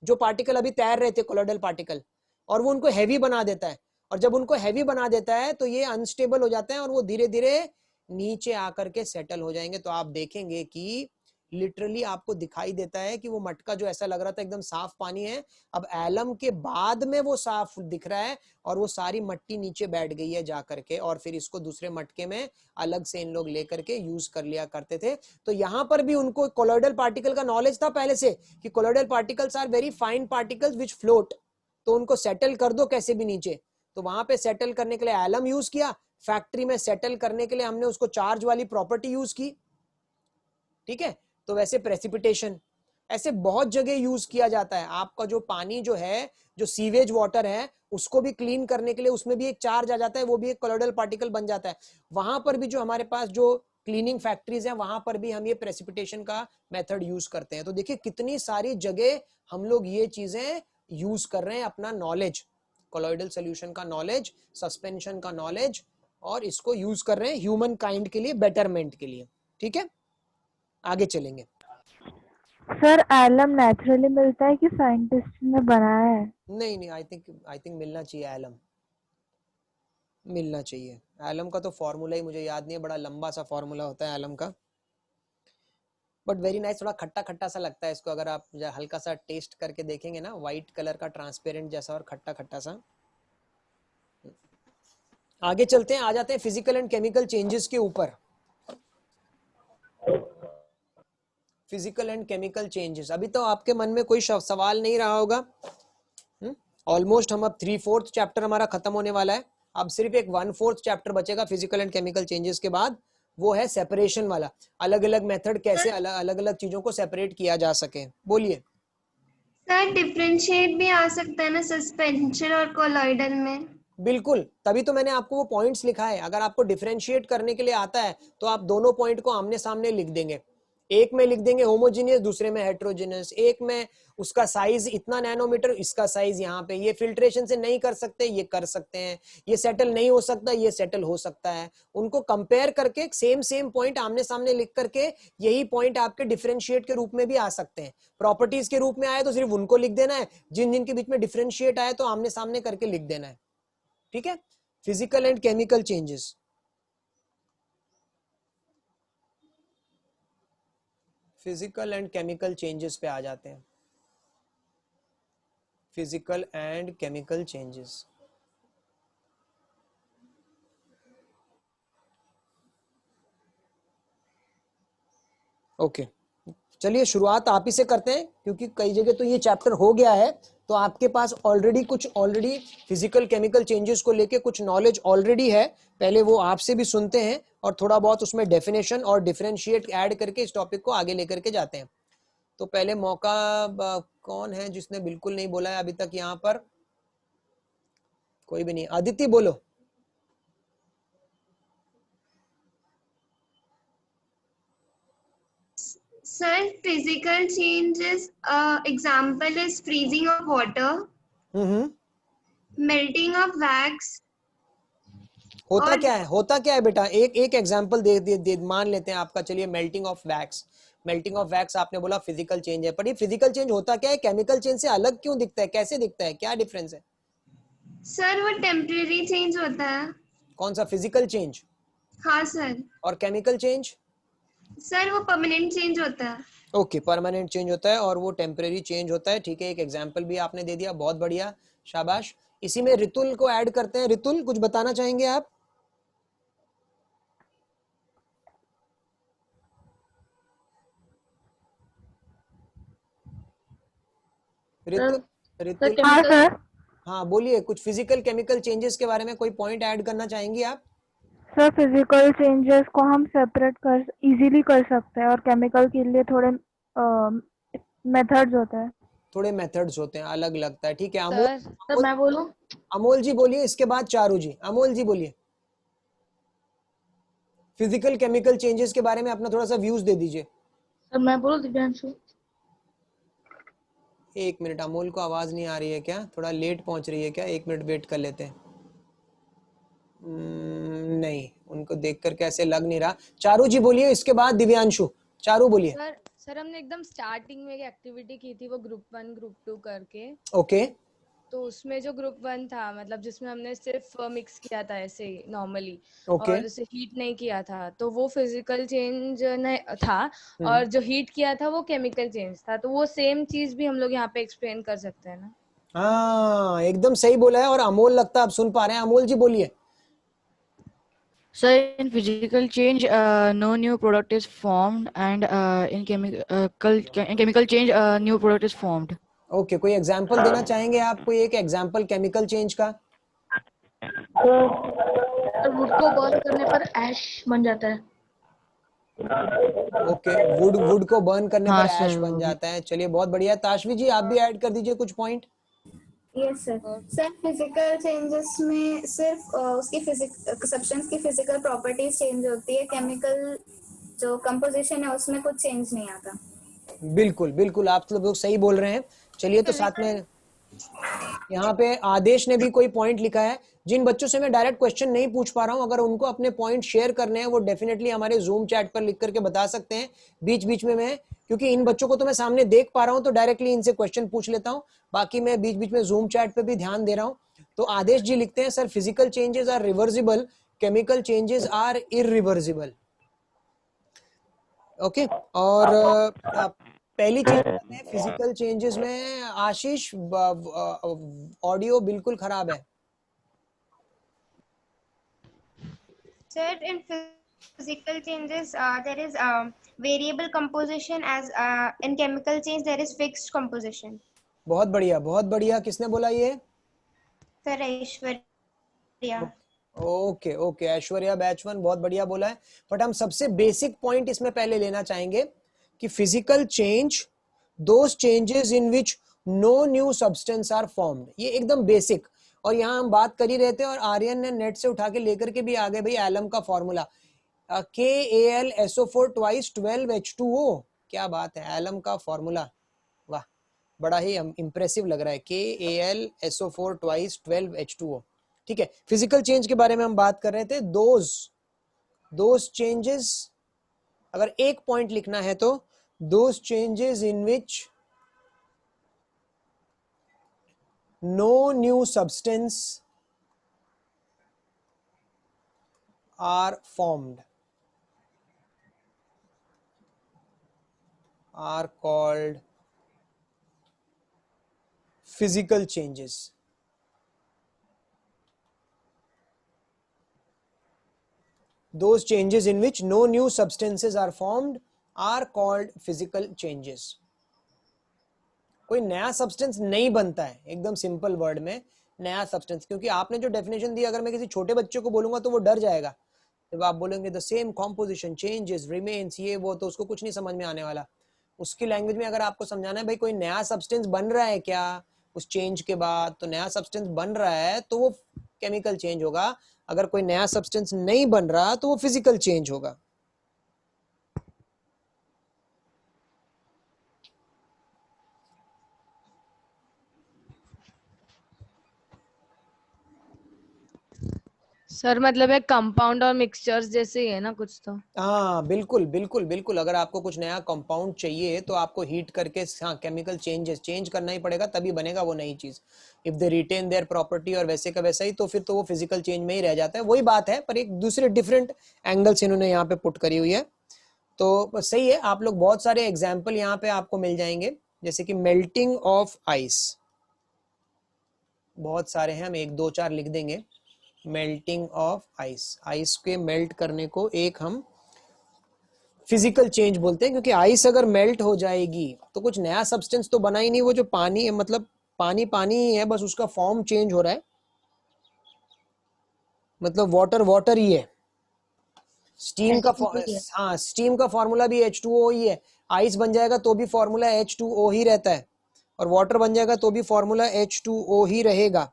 जो पार्टिकल अभी तैर रहे थे, कोलोइडल पार्टिकल, और वो उनको हैवी बना देता है। और जब उनको हैवी बना देता है तो ये अनस्टेबल हो जाते हैं और वो धीरे धीरे नीचे आकर के सेटल हो जाएंगे। तो आप देखेंगे कि लिटरली आपको दिखाई देता है कि वो मटका जो ऐसा लग रहा था एकदम साफ पानी है, अब एलम के बाद में वो साफ दिख रहा है और वो सारी मट्टी नीचे बैठ गई है जा करके, और फिर इसको दूसरे मटके में अलग से इन लोग लेकर के यूज कर लिया करते थे। तो यहां पर भी उनको कोलोइडल पार्टिकल का नॉलेज था पहले से कि colloidal particles are very fine particles which float, तो उनको सेटल कर दो कैसे भी नीचे। तो वहां पे सेटल करने के लिए एलम यूज किया, फैक्ट्री में सेटल करने के लिए हमने उसको चार्ज वाली प्रॉपर्टी यूज की, ठीक है। तो वैसे प्रेसिपिटेशन ऐसे बहुत जगह यूज किया जाता है। आपका जो पानी जो है, जो सीवेज वाटर है, उसको भी क्लीन करने के लिए उसमें भी एक चार्ज आ जाता है, वो भी एक कोलोइडल पार्टिकल बन जाता है। वहां पर भी जो हमारे पास जो क्लीनिंग फैक्ट्रीज हैं, वहां पर भी हम ये प्रेसिपिटेशन का मेथड यूज करते हैं। तो देखिए कितनी सारी जगह हम लोग ये चीजें यूज कर रहे हैं, अपना नॉलेज, कोलोइडल सोल्यूशन का नॉलेज, सस्पेंशन का नॉलेज, और इसको यूज कर रहे हैं ह्यूमन काइंड के लिए, बेटरमेंट के लिए, ठीक है। आगे चलेंगे।
सर एलम नेचुरली मिलता है कि साइंटिस्ट ने बनाया है?
नहीं नहीं, आई थिंक मिलना चाहिए एलम, मिलना चाहिए। एलम का तो फॉर्मूला ही मुझे याद नहीं है, बड़ा लंबा सा फॉर्मूला होता है एलम का, बट वेरी नाइस। थोड़ा खट्टा खट्टा सा लगता है इसको, अगर आप हल्का सा टेस्ट करके देखेंगे ना, व्हाइट कलर का ट्रांसपेरेंट जैसा और खट्टा खट्टा सा। आगे चलते हैं, आ जाते हैं फिजिकल एंड केमिकल चेंजेस के ऊपर। फिजिकल एंड केमिकल चेंजेस, अभी तो आपके मन में कोई सवाल नहीं रहा होगा। ऑलमोस्ट हम अब 3/4 चैप्टर हमारा खत्म होने वाला है। अब सिर्फ एक 1/4 चैप्टर बचेगा फिजिकल एंड केमिकल चेंजेस के बाद, वो है सेपरेशन वाला। अलग अलग मेथड कैसे अलग अलग चीजों को सेपरेट किया जा सके। बोलिए
सर डिफरेंशिएट भी आ सकता है ना सस्पेंशन और कोलॉइडल में?
बिल्कुल, तभी तो मैंने आपको वो पॉइंट्स लिखा है। अगर आपको डिफरेंशिएट करने के लिए आता है तो आप दोनों पॉइंट को आमने सामने लिख देंगे। एक में लिख देंगे होमोजीनियस, दूसरे में हेट्रोजीनियस। एक में उसका साइज इतना नैनोमीटर, इसका साइज यहाँ पे, ये फिल्ट्रेशन से नहीं कर सकते, ये कर सकते हैं, ये सेटल नहीं हो सकता, ये सेटल हो सकता है। उनको कंपेयर करके सेम पॉइंट आमने सामने लिख करके, यही पॉइंट आपके डिफरेंशिएट के रूप में भी आ सकते हैं। प्रॉपर्टीज के रूप में आए तो सिर्फ उनको लिख देना है, जिन जिन के बीच में डिफरेंशिएट आए तो आमने सामने करके लिख देना है, ठीक है। Physical and chemical changes, physical and chemical changes पे आ जाते हैं। Physical and chemical changes, okay. चलिए शुरुआत आप ही से करते हैं, क्योंकि कई जगह तो ये चैप्टर हो गया है, तो आपके पास ऑलरेडी फिजिकल केमिकल चेंजेस को लेके कुछ नॉलेज ऑलरेडी है। पहले वो आपसे भी सुनते हैं और थोड़ा बहुत उसमें डेफिनेशन और डिफरेंशिएट ऐड करके इस टॉपिक को आगे लेकर के जाते हैं। तो पहले मौका कौन है जिसने बिल्कुल नहीं बोला है अभी तक? यहाँ पर कोई भी नहीं। अदिति बोलो।
Sir, physical changes, example is freezing of water, melting of wax.
होता क्या है बेटा? एक एग्जांपल दे मान लेते हैं आपका। चलिए melting of wax, melting of wax आपने बोला फिजिकल चेंज है, पर ये फिजिकल चेंज होता क्या है? केमिकल चेंज से अलग क्यों दिखता है? कैसे दिखता है? क्या डिफरेंस है?
सर वो टेम्परेरी चेंज होता है।
कौन सा? Physical change?
हाँ सर।
और केमिकल चेंज?
सर वो परमानेंट चेंज होता है।
ओके, परमानेंट चेंज होता है और वो टेम्परेरी चेंज होता है, ठीक है। एक एग्जांपल भी आपने दे दिया, बहुत बढ़िया, शाबाश। इसी में रितुल को ऐड करते हैं। रितुल, कुछ बताना चाहेंगे आप? रितुल रितुल
हाँ सर।
हाँ बोलिए, कुछ फिजिकल केमिकल चेंजेस के बारे में कोई पॉइंट ऐड करना चाहेंगी आप?
सर फिजिकल चेंजेस को हम सेपरेट कर इजीली कर सकते हैं और केमिकल के लिए थोड़े मेथड्स होते हैं।
थोड़े मेथड्स होते हैं, अलग लगता है, ठीक है। अमोल
सर मैं बोलूं?
अमोल जी बोलिए, इसके बाद चारू जी। अमोल जी बोलिए, फिजिकल केमिकल चेंजेस के बारे में अपना थोड़ा सा व्यूज दे दीजिए।
सर मैं बोलूं दिव्यांशु?
एक मिनट, अमोल को आवाज नहीं आ रही है क्या? थोड़ा लेट पहुंच रही है क्या? एक मिनट वेट कर लेते हैं। नहीं, उनको देख करके ऐसे लग नहीं रहा। चारू जी बोलिए, इसके बाद दिव्यांशु। चारू बोलिए।
सर हमने एकदम स्टार्टिंग में एक एक्टिविटी की थी, वो ग्रुप 1 ग्रुप 2 करके।
ओके।
तो उसमें जो ग्रुप 1 था, मतलब जिसमें हमने सिर्फ मिक्स किया था ऐसे नॉर्मली,
ओके।
और उसे हीट नहीं किया था, तो वो फिजिकल चेंज था। और जो हीट किया था वो केमिकल चेंज था। तो वो सेम चीज भी हम लोग यहाँ पे एक्सप्लेन कर सकते हैं ना?
हाँ, एकदम सही बोला है। और अमोल लगता है आप सुन पा रहे हैं। अमोल जी बोलिए।
Sir, in physical change, no new product is formed, and in chemical change, new product is formed.
Okay, कोई एग्जांपल देना चाहेंगे आप? कोई एक एग्जांपल केमिकल चेंज का?
वुड को बर्न करने पर ऐश बन जाता है।
ओके, वुड को बर्न करने
हाँ
पर ऐश
सर,
बन
वो भी।
जाता है। चलिए, बहुत बढ़िया। ताशवी जी, आप भी ऐड कर दीजिए कुछ point.
Yes sir. Sir physical changes में सिर्फ उसकी सब्सटेंस की फिजिकल प्रॉपर्टीज चेंज होती है, केमिकल जो कंपोजिशन है उसमें कुछ चेंज नहीं आता।
बिल्कुल बिल्कुल, आप लोग सही बोल रहे हैं। चलिए, तो साथ में यहाँ पे आदेश ने भी कोई पॉइंट लिखा है। जिन बच्चों से मैं डायरेक्ट क्वेश्चन नहीं पूछ पा रहा हूँ, अगर उनको अपने पॉइंट शेयर करने हैं, वो डेफिनेटली हमारे जूम चैट पर लिख करके बता सकते हैं बीच बीच में। मैं, क्योंकि इन बच्चों को तो मैं सामने देख पा रहा हूँ, तो डायरेक्टली इनसे क्वेश्चन पूछ लेता हूँ। बाकी मैं बीच बीच में जूम चैट पे भी ध्यान दे रहा हूँ। तो आदेश जी लिखते हैं, sir physical changes are reversible, chemical changes are irreversible. Okay. और पहली चीज है फिजिकल चेंजेस में, आशीष ऑडियो बिल्कुल खराब है।
Sir, in physical changes, there is variable composition, as in chemical change there is fixed composition.
बहुत बढ़िया, बहुत बढ़िया। किसने बोला ये?
Sir, Aishwarya.
Okay okay, Aishwarya batch 1, बहुत बढ़िया बोला है। बट हम सबसे बेसिक पॉइंट इसमें पहले लेना चाहेंगे कि physical change, those changes in which no new substance are formed. ये एकदम बेसिक। और यहाँ हम बात कर ही रहे थे, और आर्यन ने नेट से उठा के लेकर के भी आ गए भाई, एलम का फॉर्मूला KAlSO4 twice 12H2O। क्या बात है, एलम का फॉर्मूला। वाह, बड़ा ही इंप्रेसिव लग रहा है। KAlSO4 twice 12H2O। ठीक है, फिजिकल चेंज के बारे में हम बात कर रहे थे। दोज चेंजेस, अगर एक पॉइंट लिखना है तो those changes in which no new substance are formed are called physical changes. Those changes in which no new substances are formed are called physical changes. कोई नया सब्सटेंस नहीं बनता है, एकदम सिंपल वर्ड में नया सब्सटेंस। क्योंकि आपने जो डेफिनेशन दी, अगर मैं किसी छोटे बच्चे को बोलूंगा तो वो डर जाएगा। जब आप बोलेंगे the same composition changes remains, ये वो, तो उसको कुछ नहीं समझ में आने वाला। उसकी लैंग्वेज में अगर आपको समझाना है भाई कोई नया सब्सटेंस बन रहा है क्या उस चेंज के बाद, तो नया सब्सटेंस बन रहा है तो वो केमिकल चेंज होगा। अगर कोई नया सब्सटेंस नहीं बन रहा तो वो फिजिकल चेंज होगा।
सर मतलब है कंपाउंड और मिक्सचर्स जैसे ही है ना कुछ तो?
हाँ बिल्कुल बिल्कुल बिल्कुल। अगर आपको कुछ नया कंपाउंड चाहिए तो आपको हीट करके, हाँ, केमिकल चेंज करना ही पड़ेगा, तभी बनेगा वो नई चीज। If they retain their property और वैसे का वैसा ही, तो फिर तो वो फिजिकल चेंज में ही रह जाता है। वही बात है, पर एक दूसरे डिफरेंट एंगल से इन्होंने यहाँ पे पुट करी हुई है। तो सही है, आप लोग बहुत सारे एग्जाम्पल यहाँ पे आपको मिल जाएंगे, जैसे कि मेल्टिंग ऑफ आइस। बहुत सारे हैं, हम 1 2 4 लिख देंगे। मेल्टिंग ऑफ आइस, आइस के मेल्ट करने को एक हम फिजिकल चेंज बोलते हैं, क्योंकि आइस अगर मेल्ट हो जाएगी तो कुछ नया सब्सटेंस तो बना ही नहीं, वो जो पानी है मतलब पानी पानी ही है, बस उसका फॉर्म चेंज हो रहा है, मतलब वाटर वाटर ही है। स्टीम का हाँ, स्टीम का फॉर्मूला भी H2O ही है। आइस बन जाएगा तो भी फॉर्मूला H2O ही रहता है, और वाटर बन जाएगा तो भी फॉर्मूला H2O ही रहेगा।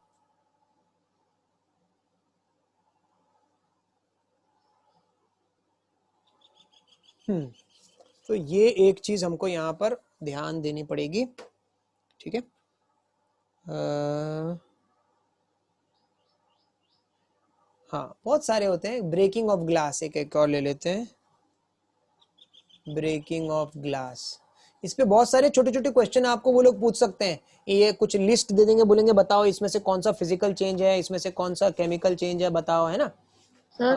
तो ये एक चीज हमको यहाँ पर ध्यान देनी पड़ेगी, ठीक है। हाँ, बहुत सारे होते हैं। ब्रेकिंग ऑफ ग्लास एक और ले लेते हैं, ब्रेकिंग ऑफ ग्लास। इस पे बहुत सारे छोटे छोटे क्वेश्चन आपको वो लोग पूछ सकते हैं। ये कुछ लिस्ट दे देंगे, बोलेंगे बताओ इसमें से कौन सा फिजिकल चेंज है, इसमें से कौन सा केमिकल चेंज है, बताओ, है ना
सर।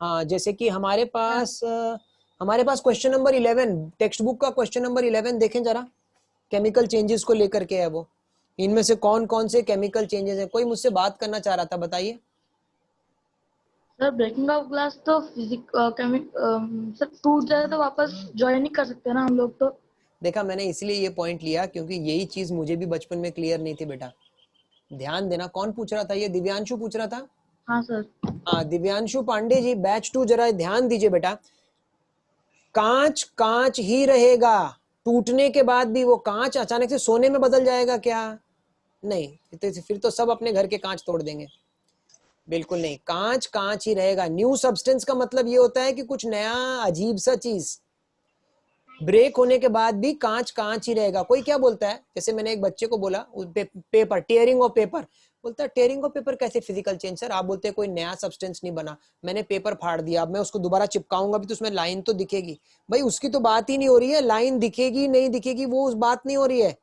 हाँ, जैसे कि हमारे पास क्वेश्चन नंबर 11, टेक्स्ट बुक का क्वेश्चन नंबर 11 देखें जरा, केमिकल चेंजेस को लेकर के है वो। इनमें से कौन कौन से केमिकल चेंजेस हैं? कोई मुझसे बात करना चाह रहा था, बताइए।
सर ब्रेकिंग ऑफ ग्लास तो सर टूट जाए तो वापस ज्वाइन नहीं कर सकते ना हम लोग तो।
देखा, मैंने इसलिए ये पॉइंट लिया क्योंकि यही चीज मुझे भी बचपन में क्लियर नहीं थी बेटा। ध्यान देना, कौन पूछ रहा था ये? दिव्यांशु पूछ रहा था।
हाँ सर।
हाँ, दिव्यांशु पांडे जी, बैच 2, जरा ध्यान दीजिए बेटा। कांच कांच ही रहेगा, टूटने के बाद भी वो कांच अचानक से सोने में बदल जाएगा क्या? नहीं, फिर तो सब अपने घर के कांच तोड़ देंगे। बिल्कुल नहीं, कांच कांच ही रहेगा। न्यू सब्सटेंस का मतलब ये होता है कि कुछ नया अजीब सा चीज। ब्रेक होने के बाद भी कांच कांच ही रहेगा। कोई क्या बोलता है, जैसे मैंने एक बच्चे को बोला पेपर, टेयरिंग ऑफ पेपर, बोलता है टेयरिंग ऑफ पेपर कैसे फिजिकल चेंज? सर आप बोलते हैं कोई नया सब्सटेंस नहीं बना, मैंने पेपर फाड़ दिया, अब मैं उसको दोबारा चिपकाऊंगा भी तो उसमें लाइन तो दिखेगी। भाई उसकी तो बात ही नहीं हो रही है, लाइन दिखेगी नहीं दिखेगी वो उस बात नहीं हो रही है,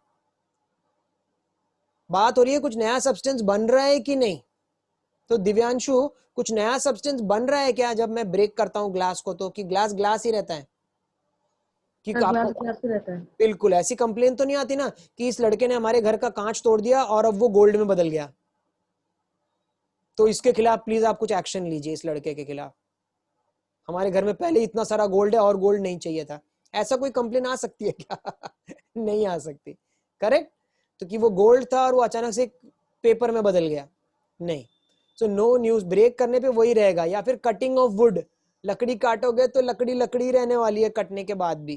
बात हो रही है कुछ नया सब्सटेंस बन रहा है कि नहीं। तो दिव्यांशु, कुछ नया सब्सटेंस बन रहा है क्या जब मैं ब्रेक करता हूं ग्लास को? तो कि ग्लास ग्लास ही रहता है कि आपको
रहता है।
बिल्कुल ऐसी कंप्लेन तो नहीं आती ना कि इस लड़के ने हमारे घर का कांच तोड़ दिया और अब वो गोल्ड में बदल गया, तो इसके खिलाफ प्लीज आप कुछ एक्शन लीजिए, इस लड़के के खिलाफ। हमारे घर में पहले इतना सारा गोल्ड है और गोल्ड नहीं चाहिए था। ऐसा कोई कंप्लेन आ सकती है क्या? नहीं आ सकती, करेक्ट। तो कि वो गोल्ड था और वो अचानक से पेपर में बदल गया, नहीं। So no news. ब्रेक करने पे वही रहेगा। या फिर कटिंग ऑफ वुड, लकड़ी काटोगे तो लकड़ी लकड़ी रहने वाली है कटने के बाद भी,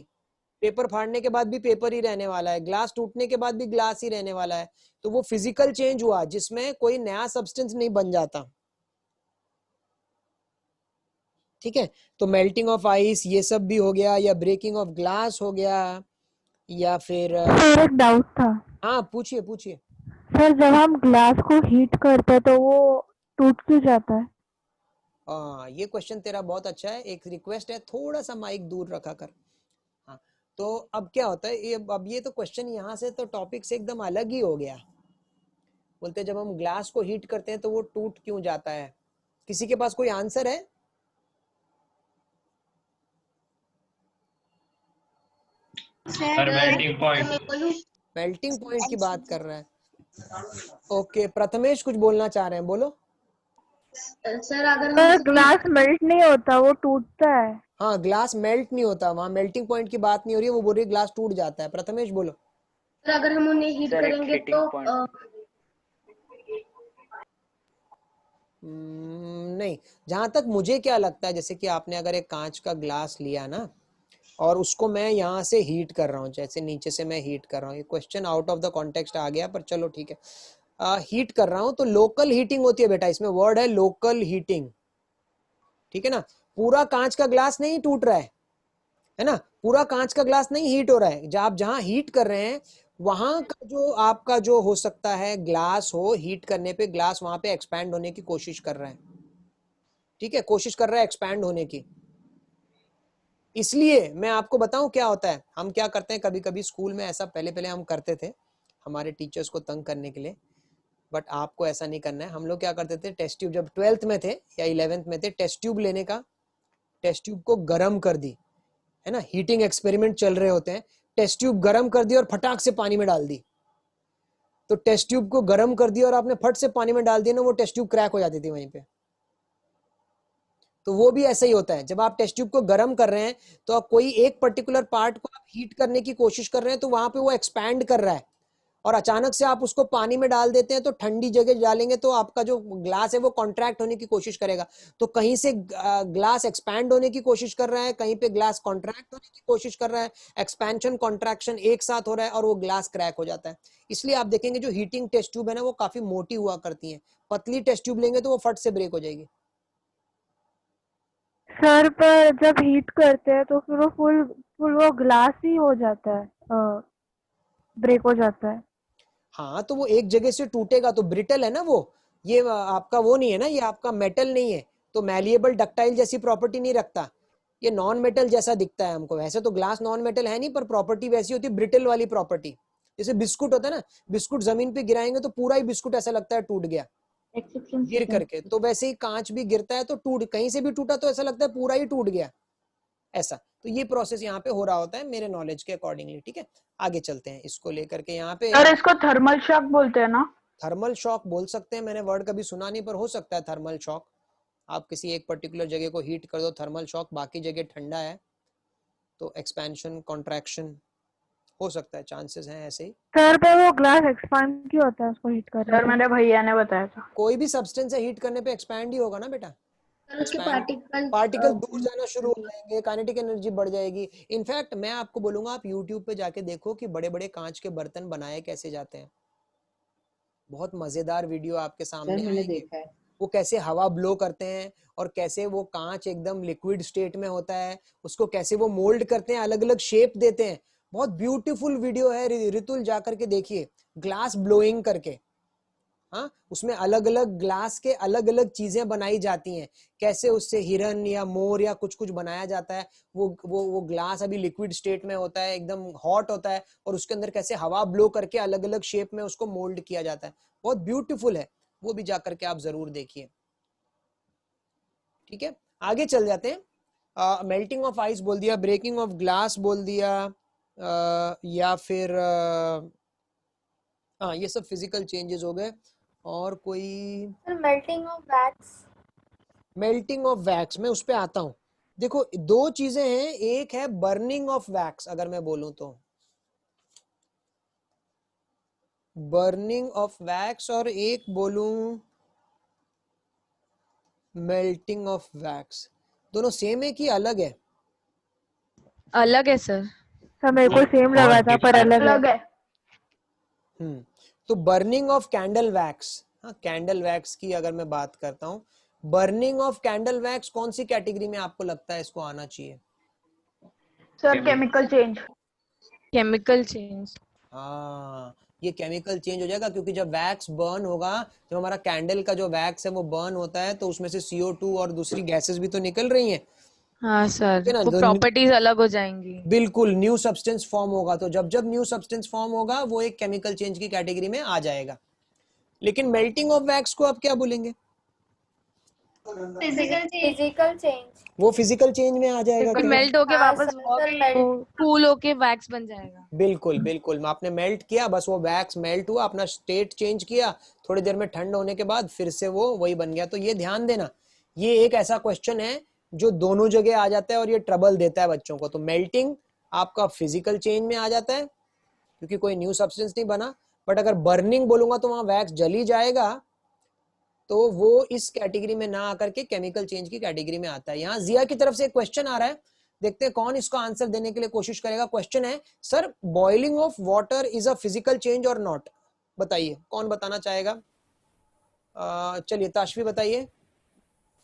पेपर फाड़ने के बाद भी पेपर ही रहने वाला है, ग्लास टूटने के बाद भी ग्लास ही रहने वाला है। तो वो फिजिकल चेंज हुआ जिसमें कोई नया सब्सटेंस नहीं बन जाता, ठीक है। तो मेल्टिंग ऑफ आइस ये सब भी हो गया, या ब्रेकिंग ऑफ ग्लास हो गया, या फिर
सर एक डाउट था।
हाँ, पूछिए पूछिए।
सर जब हम ग्लास को हीट करते हैं तो वो टूट क्यों जाता है?
हाँ, ये क्वेश्चन तेरा बहुत अच्छा है। एक रिक्वेस्ट है, थोड़ा सा माइक दूर रखा कर। हाँ, तो अब क्या होता है, अब ये तो क्वेश्चन यहाँ से तो टॉपिक से एकदम अलग ही हो गया। बोलते जब हम ग्लास को हीट करते हैं तो वो टूट क्यों जाता है? किसी के पास कोई आंसर है?
सर
मेल्टिंग पॉइंट की बात कर रहा है। ओके, प्रथमेश कुछ बोलना चाह रहे हैं, बोलो।
सर अगर
ग्लास मेल्ट नहीं होता, वो टूटता है।
हाँ, ग्लास मेल्ट नहीं होता, वहां मेल्टिंग पॉइंट की बात नहीं हो रही है, वो बोल रही है ग्लास टूट जाता है। प्रथमेश बोलो।
सर अगर हम उन्हें हीट
सर, एक
करेंगे
हीटिंग
तो
पॉइंट।
नहीं, जहां तक मुझे क्या लगता है, जैसे कि आपने अगर एक कांच का ग्लास लिया ना और उसको मैं यहाँ से हीट कर रहा हूँ, जैसे नीचे से मैं हीट कर रहा हूँ, ये question out of the context आ गया पर चलो ठीक है। हीट कर रहा हूँ तो लोकल हीटिंग होती है बेटा, इसमें वर्ड है लोकल हीटिंग, ठीक है ना। पूरा कांच का ग्लास नहीं टूट रहा है ना, पूरा कांच का ग्लास नहीं हीट हो रहा है। जब आप जहां हीट कर रहे हैं वहां का जो आपका जो हो सकता है ग्लास हो, हीट करने पे ग्लास वहां पे एक्सपैंड होने की कोशिश कर रहा है, ठीक है, कोशिश कर रहा है एक्सपैंड होने की। इसलिए मैं आपको बताऊं क्या होता है, हम क्या करते हैं कभी कभी स्कूल में, ऐसा पहले पहले हम करते थे हमारे टीचर्स को तंग करने के लिए, बट आपको ऐसा नहीं करना है। हम लोग क्या करते थे, टेस्ट ट्यूब, जब 12th में थे या 11th में थे, टेस्ट ट्यूब लेने का, टेस्ट ट्यूब को गर्म कर दी, है ना, हीटिंग एक्सपेरिमेंट चल रहे होते हैं, टेस्ट ट्यूब गर्म कर दी और फटाक से पानी में डाल दी। तो टेस्ट ट्यूब को गर्म कर दिया और आपने फट से पानी में डाल दिया ना, वो टेस्ट ट्यूब क्रैक हो जाती थी वहीं पे। तो वो भी ऐसा ही होता है, जब आप टेस्ट ट्यूब को गर्म कर रहे हैं तो आप कोई एक पर्टिकुलर पार्ट को आप हीट करने की कोशिश कर रहे हैं तो वहां पे वो एक्सपैंड कर रहा है, और अचानक से आप उसको पानी में डाल देते हैं तो ठंडी जगह डालेंगे तो आपका जो ग्लास है वो कॉन्ट्रैक्ट होने की कोशिश करेगा। तो कहीं से ग्लास एक्सपैंड होने की कोशिश कर रहा है, कहीं पे ग्लास कॉन्ट्रैक्ट होने की कोशिश कर रहा है, एक्सपेंशन कॉन्ट्रैक्शन एक साथ हो रहा है और वो ग्लास क्रैक हो जाता है। इसलिए आप देखेंगे जो हीटिंग टेस्ट ट्यूब है ना वो काफी मोटी हुआ करती है, पतली टेस्ट ट्यूब लेंगे तो वो फट से ब्रेक हो जाएगी।
सर पर जब हीट करते हैं तो फिर वो फुल वो ग्लास ही हो जाता है, ब्रेक हो जाता है।
हाँ तो वो एक जगह से टूटेगा तो ब्रिटल है ना वो, ये आपका वो नहीं है ना, ये आपका मेटल नहीं है तो मैलिएबल डक्टाइल जैसी प्रॉपर्टी नहीं रखता, ये नॉन मेटल जैसा दिखता है हमको। वैसे तो ग्लास नॉन मेटल है नहीं, पर प्रॉपर्टी वैसी होती है ब्रिटल वाली प्रॉपर्टी। जैसे बिस्कुट होता है ना, बिस्कुट जमीन पे गिराएंगे तो पूरा ही बिस्कुट ऐसा लगता है टूट गया गिर करके, तो वैसे ही कांच भी गिरता है तो टूट, कहीं से भी टूटा तो ऐसा लगता है पूरा ही टूट गया ऐसा। तो ये प्रोसेस यहाँ पे हो रहा होता है मेरे नॉलेज के अकॉर्डिंगली। ठीक है, आगे चलते हैं इसको लेकर के। यहाँ पे
सर इसको थर्मल शॉक बोलते हैं ना?
थर्मल शॉक बोल सकते हैं, मैंने वर्ड कभी सुना नहीं पर हो सकता है थर्मल शॉक। आप किसी एक पर्टिकुलर जगह को हीट कर दो थर्मल शॉक, बाकी जगह ठंडा है तो एक्सपेंशन कॉन्ट्रैक्शन हो सकता है, चांसेस हैं ऐसे ही।
सर पे वो ग्लास एक्सपांड क्यों होता है उसको हीट करने
सर
से?
मेरे भैया ने बताया था।
कोई भी सब्सटेंस है हीट करने पे एक्सपैंड ही होगा ना बेटा,
उसके पार्टिकल
पार्टिकल दूर जाना शुरू हो जाएंगे, काइनेटिक एनर्जी बढ़ जाएगी। इनफैक्ट मैं आपको बोलूंगा आप YouTube पे जाके देखो कि बड़े बड़े कांच के बर्तन बनाए कैसे जाते हैं, बहुत मजेदार वीडियो आपके सामने
मैंने
आएंगे।
देखा है।
वो कैसे हवा ब्लो करते हैं और कैसे वो कांच एकदम लिक्विड स्टेट में होता है, उसको कैसे वो मोल्ड करते हैं, अलग अलग शेप देते हैं। बहुत ब्यूटीफुल वीडियो है, रितुल जाकर के देखिए, ग्लास ब्लोइंग करके। हाँ, उसमें अलग अलग ग्लास के अलग अलग चीजें बनाई जाती हैं, कैसे उससे हिरन या मोर या कुछ कुछ बनाया जाता है। वो ग्लास अभी लिक्विड स्टेट में होता है, एकदम हॉट होता है, और उसके अंदर कैसे हवा ब्लो करके अलग अलग शेप में उसको मोल्ड किया जाता है। बहुत ब्यूटीफुल है, वो भी जाकर के आप जरूर देखिए। ठीक है, आगे चल जाते हैं। मेल्टिंग ऑफ आइस बोल दिया, ब्रेकिंग ऑफ ग्लास बोल दिया, या फिर हाँ ये सब फिजिकल चेंजेस हो गए। और कोई
melting of wax,
melting of wax, मैं उस पे आता हूँ। देखो दो चीजें हैं, एक है बर्निंग ऑफ वैक्स, अगर मैं बोलूं तो बर्निंग ऑफ वैक्स, और एक बोलूं मेल्टिंग ऑफ वैक्स। दोनों सेम है कि अलग है?
अलग है सर।
सर मेरे को सेम लगा था पर अलग है।
तो बर्निंग ऑफ कैंडल वैक्स, हाँ कैंडल वैक्स की अगर मैं बात करता हूँ, बर्निंग ऑफ कैंडल वैक्स कौन सी कैटेगरी में आपको लगता है इसको आना चाहिए?
Sir chemical change.
Chemical change,
हाँ ये केमिकल चेंज हो जाएगा, क्योंकि जब वैक्स बर्न होगा, जब हमारा कैंडल का जो वैक्स है वो बर्न होता है तो उसमें से CO2 और दूसरी गैसेस भी तो निकल रही हैं।
हाँ सर,
है ना,
वो प्रॉपर्टीज अलग हो जाएंगी।
बिल्कुल, न्यू सब्सटेंस फॉर्म होगा, तो जब जब न्यू सब्सटेंस फॉर्म होगा वो एक केमिकल चेंज की कैटेगरी में आ जाएगा। लेकिन मेल्टिंग ऑफ वैक्स को आप क्या बोलेंगे?
फिजिकल चेंज,
वो फिजिकल चेंज में आ जाएगा
फिर
क्या?
मेल्ट होके
हाँ,
वापस
सर,
कूल होके वैक्स बन जाएगा।
बिल्कुल बिल्कुल, आपने मेल्ट किया, बस वो वैक्स मेल्ट हुआ, अपना स्टेट चेंज किया, थोड़ी देर में ठंड होने के बाद फिर से वो वही बन गया। तो ये ध्यान देना, ये एक ऐसा क्वेश्चन है जो दोनों जगह आ जाता है और ये ट्रबल देता है बच्चों को। तो मेल्टिंग आपका फिजिकल चेंज में आ जाता है क्योंकि कोई न्यू सब्सटेंस नहीं बना, बट अगर बर्निंग बोलूंगा तो वहां वैक्स जल ही जाएगा, तो वो इस कैटेगरी में ना आकर के केमिकल चेंज की कैटेगरी में आता है। यहाँ जिया की तरफ से एक क्वेश्चन आ रहा है, देखते हैं कौन इसको आंसर देने के लिए कोशिश करेगा। क्वेश्चन है, sir boiling of water is a physical change और नॉट? बताइए कौन बताना चाहेगा। चलिए ताशवी बताइए।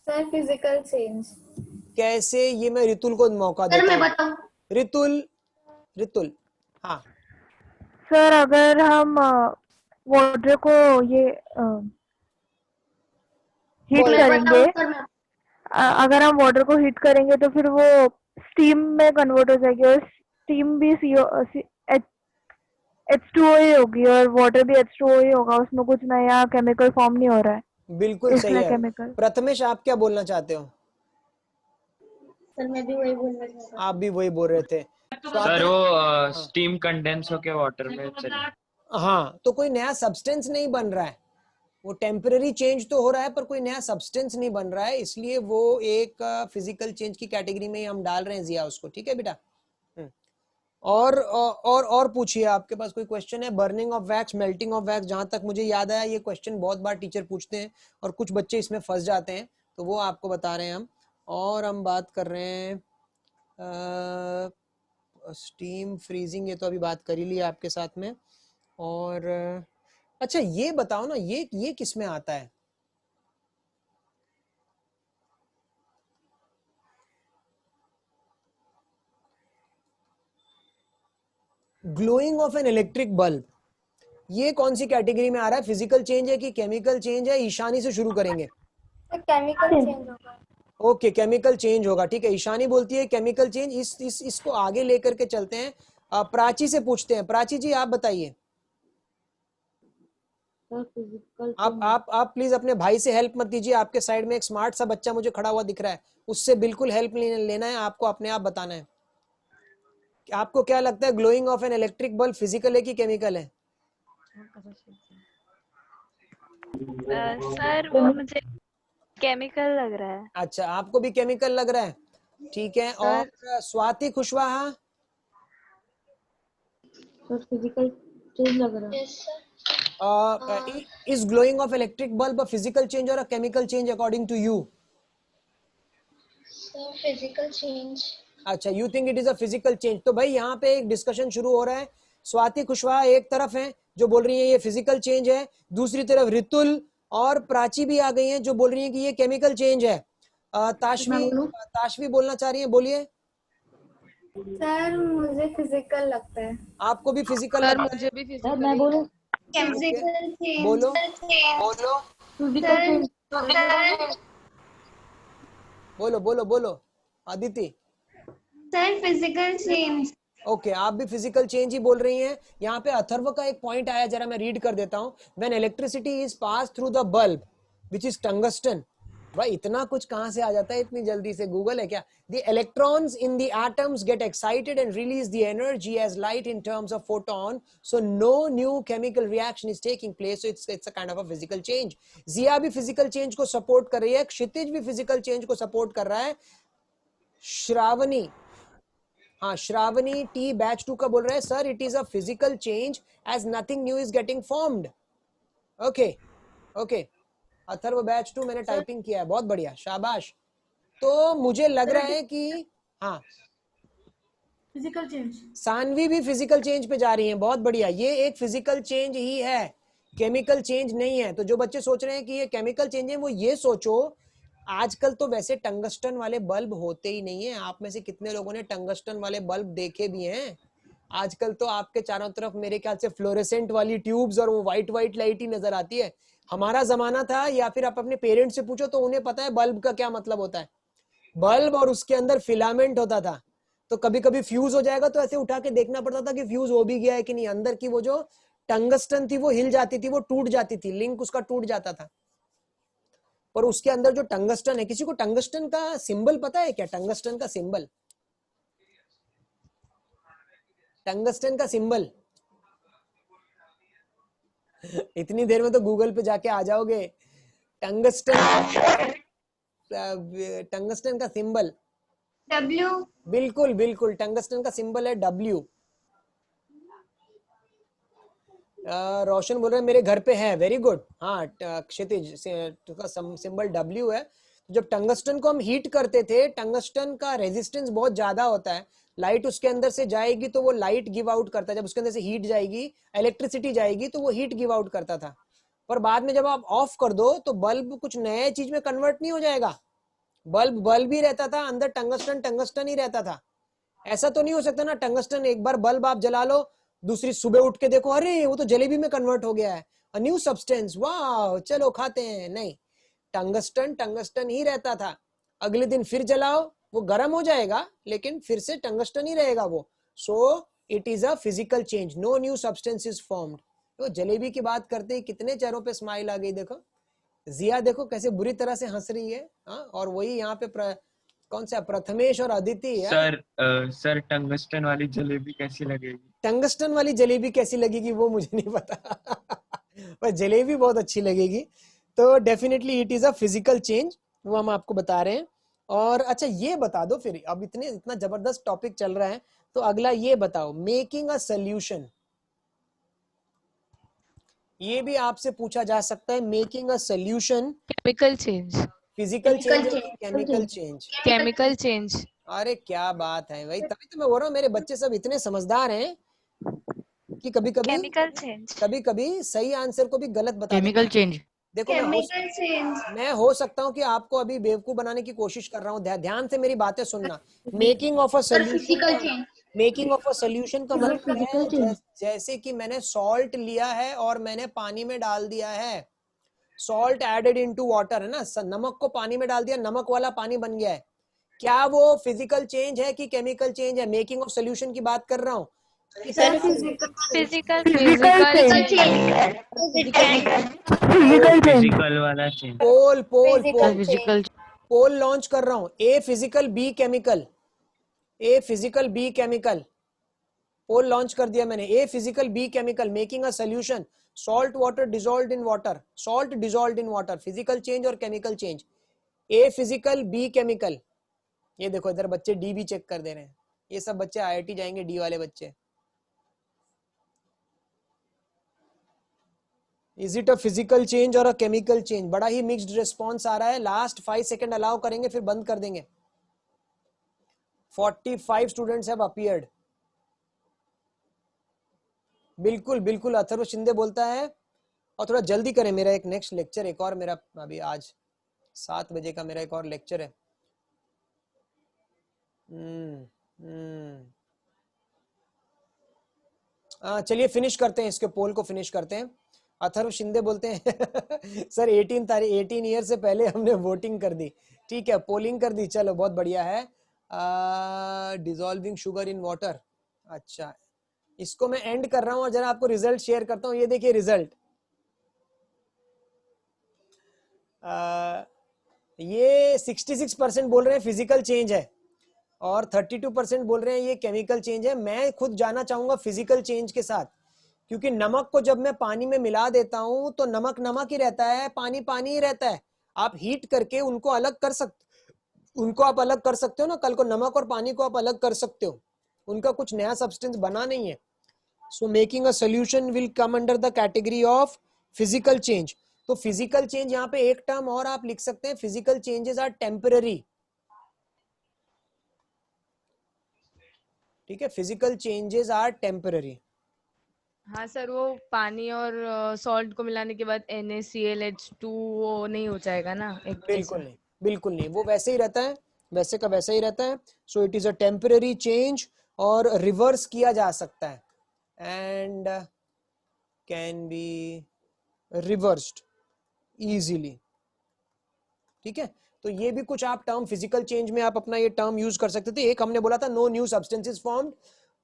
Sir physical change.
कैसे, ये मैं रितुल को मौका देता हूँ। रितुल हाँ।
सर अगर हम वाटर को ये हीट करेंगे, अगर हम वाटर को हीट करेंगे तो फिर वो स्टीम में कन्वर्ट हो जाएगी, और स्टीम भी H2O ही होगी और वाटर भी H2O ही होगा, उसमें कुछ नया केमिकल फॉर्म नहीं हो रहा है।
बिल्कुल सही है।
केमिकल।
प्रथमेश आप क्या बोलना चाहते हो?
सर मैं भी वही बोलना चाहता हूँ।
आप भी वही बोल रहे थे
सर वो स्टीम कंडेंस होके वाटर में चले।
हाँ, तो कोई नया सब्सटेंस नहीं बन रहा है, वो टेम्पररी चेंज तो हो रहा है पर कोई नया सब्सटेंस नहीं बन रहा है, इसलिए वो एक फिजिकल चेंज की कैटेगरी में ही हम डाल रहे हैं जिया उसको। ठीक है बेटा। और पूछिए, आपके पास कोई क्वेश्चन है? Burning of wax, melting of wax, जहां तक मुझे याद आया ये क्वेश्चन बहुत बार टीचर पूछते हैं और कुछ बच्चे इसमें फंस जाते हैं, तो वो आपको बता रहे हैं हम। और हम बात कर रहे हैं स्टीम फ्रीजिंग, ये तो अभी बात कर ही लिया आपके साथ में। और अच्छा ये बताओ ना, ये किस में आता है? Glowing of an electric bulb, ये कौन सी कैटेगरी में आ रहा है? फिजिकल चेंज है कि केमिकल चेंज है? ईशानी से शुरू करेंगे।
केमिकल चेंज होगा।
ओके, केमिकल चेंज होगा। ठीक है, ईशानी बोलती है केमिकल चेंज। इसको आगे लेकर के चलते हैं, प्राची से पूछते हैं। प्राची जी आप बताइए। आप प्लीज अपने भाई से हेल्प मत दीजिए, आपके साइड में एक स्मार्ट सा बच्चा मुझे खड़ा हुआ दिख रहा है, उससे बिल्कुल हेल्प लेना है, आपको अपने आप बताना है। आपको क्या लगता है, glowing of an electric bulb physical है कि केमिकल है?
सर वो मुझे केमिकल लग रहा है।
अच्छा, आपको भी केमिकल लग रहा है, ठीक है। और स्वाति कुशवाहा?
फिजिकल चेंज लग रहा है।
Is glowing of electric bulb a physical change or a chemical change according to you?
Physical change.
अच्छा, you think it is a physical change। तो भाई यहाँ पे एक डिस्कशन शुरू हो रहा है। स्वाति कुशवाहा एक तरफ है जो बोल रही है ये फिजिकल चेंज है, दूसरी तरफ रितुल और प्राची भी आ गई हैं जो बोल रही है कि ये केमिकल चेंज है। ताशवी बोलना चाह रही है, बोलिए।
सर मुझे फिजिकल लगता है।
आपको भी फिजिकल लगता है?
मुझे भी फिजिकल।
मैं बोलूं?
Physical change.
बोलो। बोलो Aditi.
Sir physical change.
Okay, आप भी फिजिकल चेंज ही बोल रही हैं। यहाँ पे अथर्व का एक पॉइंट आया, जरा मैं रीड कर देता हूँ। When electricity is pass through the bulb which is tungsten. भाई इतना कुछ कहाँ से आ जाता है इतनी जल्दी से, गूगल है क्या? The electrons in the atoms get excited and release the energy as light in terms of photon, so no new chemical reaction is taking place, so it's a kind of a physical change. जिया भी physical change को support कर रही है, क्षितिज भी physical change को support कर रहा है। श्रावणी, हाँ श्रावणी टी बैच 2 का बोल रहा है sir it is a physical change as nothing new is getting formed. Okay Atharva batch 2 मैंने टाइपिंग किया है, बहुत बढ़िया, शाबाश। तो मुझे लग रहा है कि हाँ
फिजिकल चेंज।
सानवी भी फिजिकल चेंज पे जा रही है, बहुत बढ़िया। ये एक फिजिकल चेंज ही है, केमिकल चेंज नहीं है। तो जो बच्चे सोच रहे हैं कि ये केमिकल चेंज है, वो ये सोचो आजकल तो वैसे टंगस्टन वाले बल्ब होते ही नहीं है। आप में से कितने लोगों ने टंगस्टन वाले बल्ब देखे भी हैं? आजकल तो आपके चारों तरफ मेरे ख्याल से फ्लोरेसेंट वाली ट्यूब्स और वो व्हाइट लाइट ही नजर आती है। हमारा जमाना था, या फिर आप अपने पेरेंट्स से पूछो तो उन्हें पता है बल्ब का क्या मतलब होता है। बल्ब और उसके अंदर फिलामेंट होता था, तो कभी कभी फ्यूज हो जाएगा तो ऐसे उठा के देखना पड़ता था कि फ्यूज हो भी गया है कि नहीं। अंदर की वो जो टंगस्टन थी वो हिल जाती थी, वो टूट जाती थी, लिंक उसका टूट जाता था। पर उसके अंदर जो टंगस्टन है, किसी को टंगस्टन का सिंबल पता है क्या? टंगस्टन का सिंबल, टंगस्टन का सिंबल इतनी देर में तो गूगल पे जाके आ जाओगे। टंगस्टन का सिंबल
W।
बिल्कुल टंगस्टन का सिंबल है W। रोशन बोल रहे हैं मेरे घर पे है, वेरी गुड। हाँ क्षितिज का सिंबल W है। जब टंगस्टन को हम हीट करते थे, टंगस्टन का रेजिस्टेंस बहुत ज्यादा होता है, लाइट उसके अंदर से जाएगी तो वो लाइट गिव आउट करता है। जब उसके अंदर से हीट जाएगी, इलेक्ट्रिसिटी जाएगी तो वो हीट गिव आउट करता था। पर बाद में जब आप ऑफ कर दो तो बल्ब कुछ नए चीज में कन्वर्ट नहीं हो जाएगा। बल्ब ही रहता था, अंदर टंगस्टन ही रहता था। ऐसा तो नहीं हो सकता ना, टंगस्टन एक बार बल्ब आप जला लो, दूसरी सुबह उठ के देखो अरे वो तो जलेबी में कन्वर्ट हो गया है, अ न्यू सब्सटेंस, वाह चलो खाते हैं। नहीं, टंगस्टन ही रहता था। अगले दिन फिर जलाओ, वो गर्म हो जाएगा लेकिन फिर से टंगस्टन ही रहेगा वो। So it is a physical change, no new substance is formed. तो जलेबी की बात करते ही कितने चेहरों पे स्माइल आ गई। देखो जिया देखो कैसे बुरी तरह से हंस रही है। और वही यहाँ पे कौन सा प्रथमेश और अदिति है।
सर टंगस्टन वाली जलेबी कैसी लगेगी?
टंगस्टन वाली जलेबी कैसी लगेगी वो मुझे नहीं पता पर जलेबी बहुत अच्छी लगेगी। तो definitely it is a physical change, वो हम आपको बता रहे हैं। और अच्छा ये बता दो फिर, अब इतना जबरदस्त टॉपिक चल रहा है तो अगला ये बताओ, मेकिंग अ सोल्यूशन, ये भी आपसे पूछा जा सकता है। Making a solution,
chemical change,
physical change और केमिकल चेंज?
Chemical change.
अरे क्या बात है भाई, तभी तो मैं बोल रहा हूँ मेरे बच्चे सब इतने समझदार हैं कि कभी
केमिकल चेंज।
कभी सही आंसर को भी गलत बता देते
केमिकल
हैं।
चेंज।
देखो मैं हो सकता हूँ कि आपको अभी बेवकूफ बनाने की कोशिश कर रहा हूँ, ध्यान से मेरी बातें सुनना। Making of a solution, making of a solution का मतलब है जैसे कि मैंने सॉल्ट लिया है और मैंने पानी में डाल दिया है, सॉल्ट एडेड इनटू वाटर, है ना, नमक को पानी में डाल दिया, नमक वाला पानी बन गया है। क्या वो फिजिकल चेंज है कि केमिकल चेंज है? मेकिंग ऑफ सोल्यूशन की बात कर रहा हूँ।
फिजिकल
फिजिकल वाला चेंज।
फिजिकल
पोल लॉन्च कर रहा हूँ, A physical B chemical, A physical B chemical, poll launch कर दिया मैंने, A physical B chemical, making a solution, salt water dissolved in water, salt dissolved in water, physical change और chemical change. A physical B chemical, ये देखो इधर बच्चे D भी check कर दे रहे हैं, ये सब बच्चे आईआईटी जाएंगे, डी वाले बच्चे। Is it a physical change और अ केमिकल चेंज? बड़ा ही मिक्स्ड रिस्पॉन्स आ रहा है। लास्ट 5 सेकेंड अलाउ करेंगे, फिर बंद कर देंगे। 45 स्टूडेंट्स हैव अपीयर्ड। बिल्कुल बिल्कुल, अथर्व शिंदे बोलता है, और थोड़ा जल्दी करें, मेरा एक नेक्स्ट लेक्चर, एक और मेरा अभी आज 7 बजे का मेरा एक और लेक्चर है। चलिए फिनिश करते हैं, इसके पोल को फिनिश करते हैं। अथर्व शिंदे बोलते हैं सर 18 ईयर से पहले हमने वोटिंग कर दी। ठीक है, पोलिंग कर दी, चलो बहुत बढ़िया है। डिसॉल्विंग शुगर इन वाटर, अच्छा इसको मैं एंड कर रहा हूं और जरा आपको रिजल्ट शेयर करता हूं। ये देखिए रिजल्ट, ये 66% बोल रहे हैं फिजिकल चेंज है और 32% बोल रहे हैं ये केमिकल चेंज है। मैं खुद जाना चाहूंगा फिजिकल चेंज के साथ, क्योंकि नमक को जब मैं पानी में मिला देता हूं तो नमक नमक ही रहता है, पानी पानी ही रहता है। आप हीट करके उनको अलग कर सकते हो ना, कल को नमक और पानी को आप अलग कर सकते हो, उनका कुछ नया सब्सटेंस बना नहीं है। So making a solution will come under the category of physical change. तो फिजिकल चेंज यहाँ पे एक टर्म और आप लिख सकते हैं, फिजिकल चेंजेस आर टेम्पररी। ठीक है, फिजिकल चेंजेस आर टेम्पररी।
हाँ सर, वो पानी और सॉल्ट को मिलाने के बाद NaClH2 वो नहीं हो जाएगा ना?
बिल्कुल नहीं, वो वैसे ही रहता है, वैसे का वैसा ही रहता है। सो it is a temporary change और रिवर्स किया जा सकता है and can be reversed easily. ठीक है, तो ये भी कुछ आप टर्म फिजिकल चेंज में आप अपना ये टर्म यूज कर सकते थे। एक हमने बोला था नो न्यू सब्सटेंसेस फॉर्म्ड,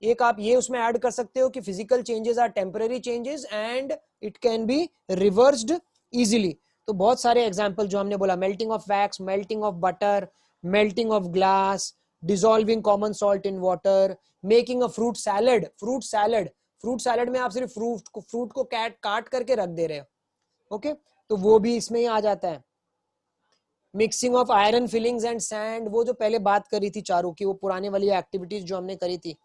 एक आप ये उसमें ऐड कर सकते हो कि physical changes are temporary changes and it can be reversed easily. तो बहुत सारे एग्जांपल जो हमने बोला, melting of wax, melting of butter, melting of glass, dissolving common salt in water, making a fruit salad. Fruit salad में आप सिर्फ fruit को काट करके रख दे रहे हो, ओके, तो वो भी इसमें ही आ जाता है। Mixing of iron filings and sand, वो जो पहले बात करी थी चारू की, वो पुराने वाली एक्टिविटीज जो हमने करी थी।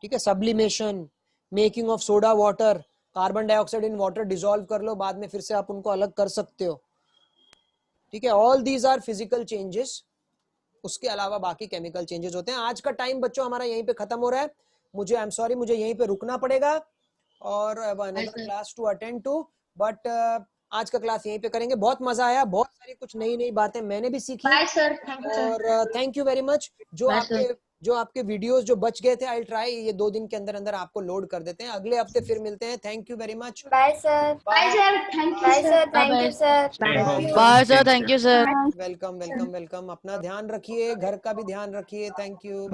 ठीक है, sublimation, making of soda water, carbon dioxide in water dissolve कर लो, बाद में फिर से आप उनको अलग कर सकते हो। ठीक है, all these are physical changes. उसके अलावा बाकी केमिकल चेंजेस होते हैं। आज का टाइम बच्चों हमारा यहीं पे खत्म हो रहा है, मुझे आई एम सॉरी, मुझे यहीं पे रुकना पड़ेगा और another class to attend too, but आज का क्लास यहीं पे करेंगे। बहुत मजा आया, बहुत सारी कुछ नई नई बातें मैंने भी सीखी।
बाय सर,
और थैंक यू वेरी मच। जो आपके वीडियोस जो बच गए थे, आई ट्राई ये 2 दिन के अंदर अंदर आपको लोड कर देते हैं। अगले हफ्ते फिर मिलते हैं। Thank you very much.
Bye sir.
Bye sir, thank you sir.
Thank you sir.
Bye sir, thank you sir.
Welcome welcome welcome. अपना ध्यान रखिए, घर का भी ध्यान रखिए। Thank you.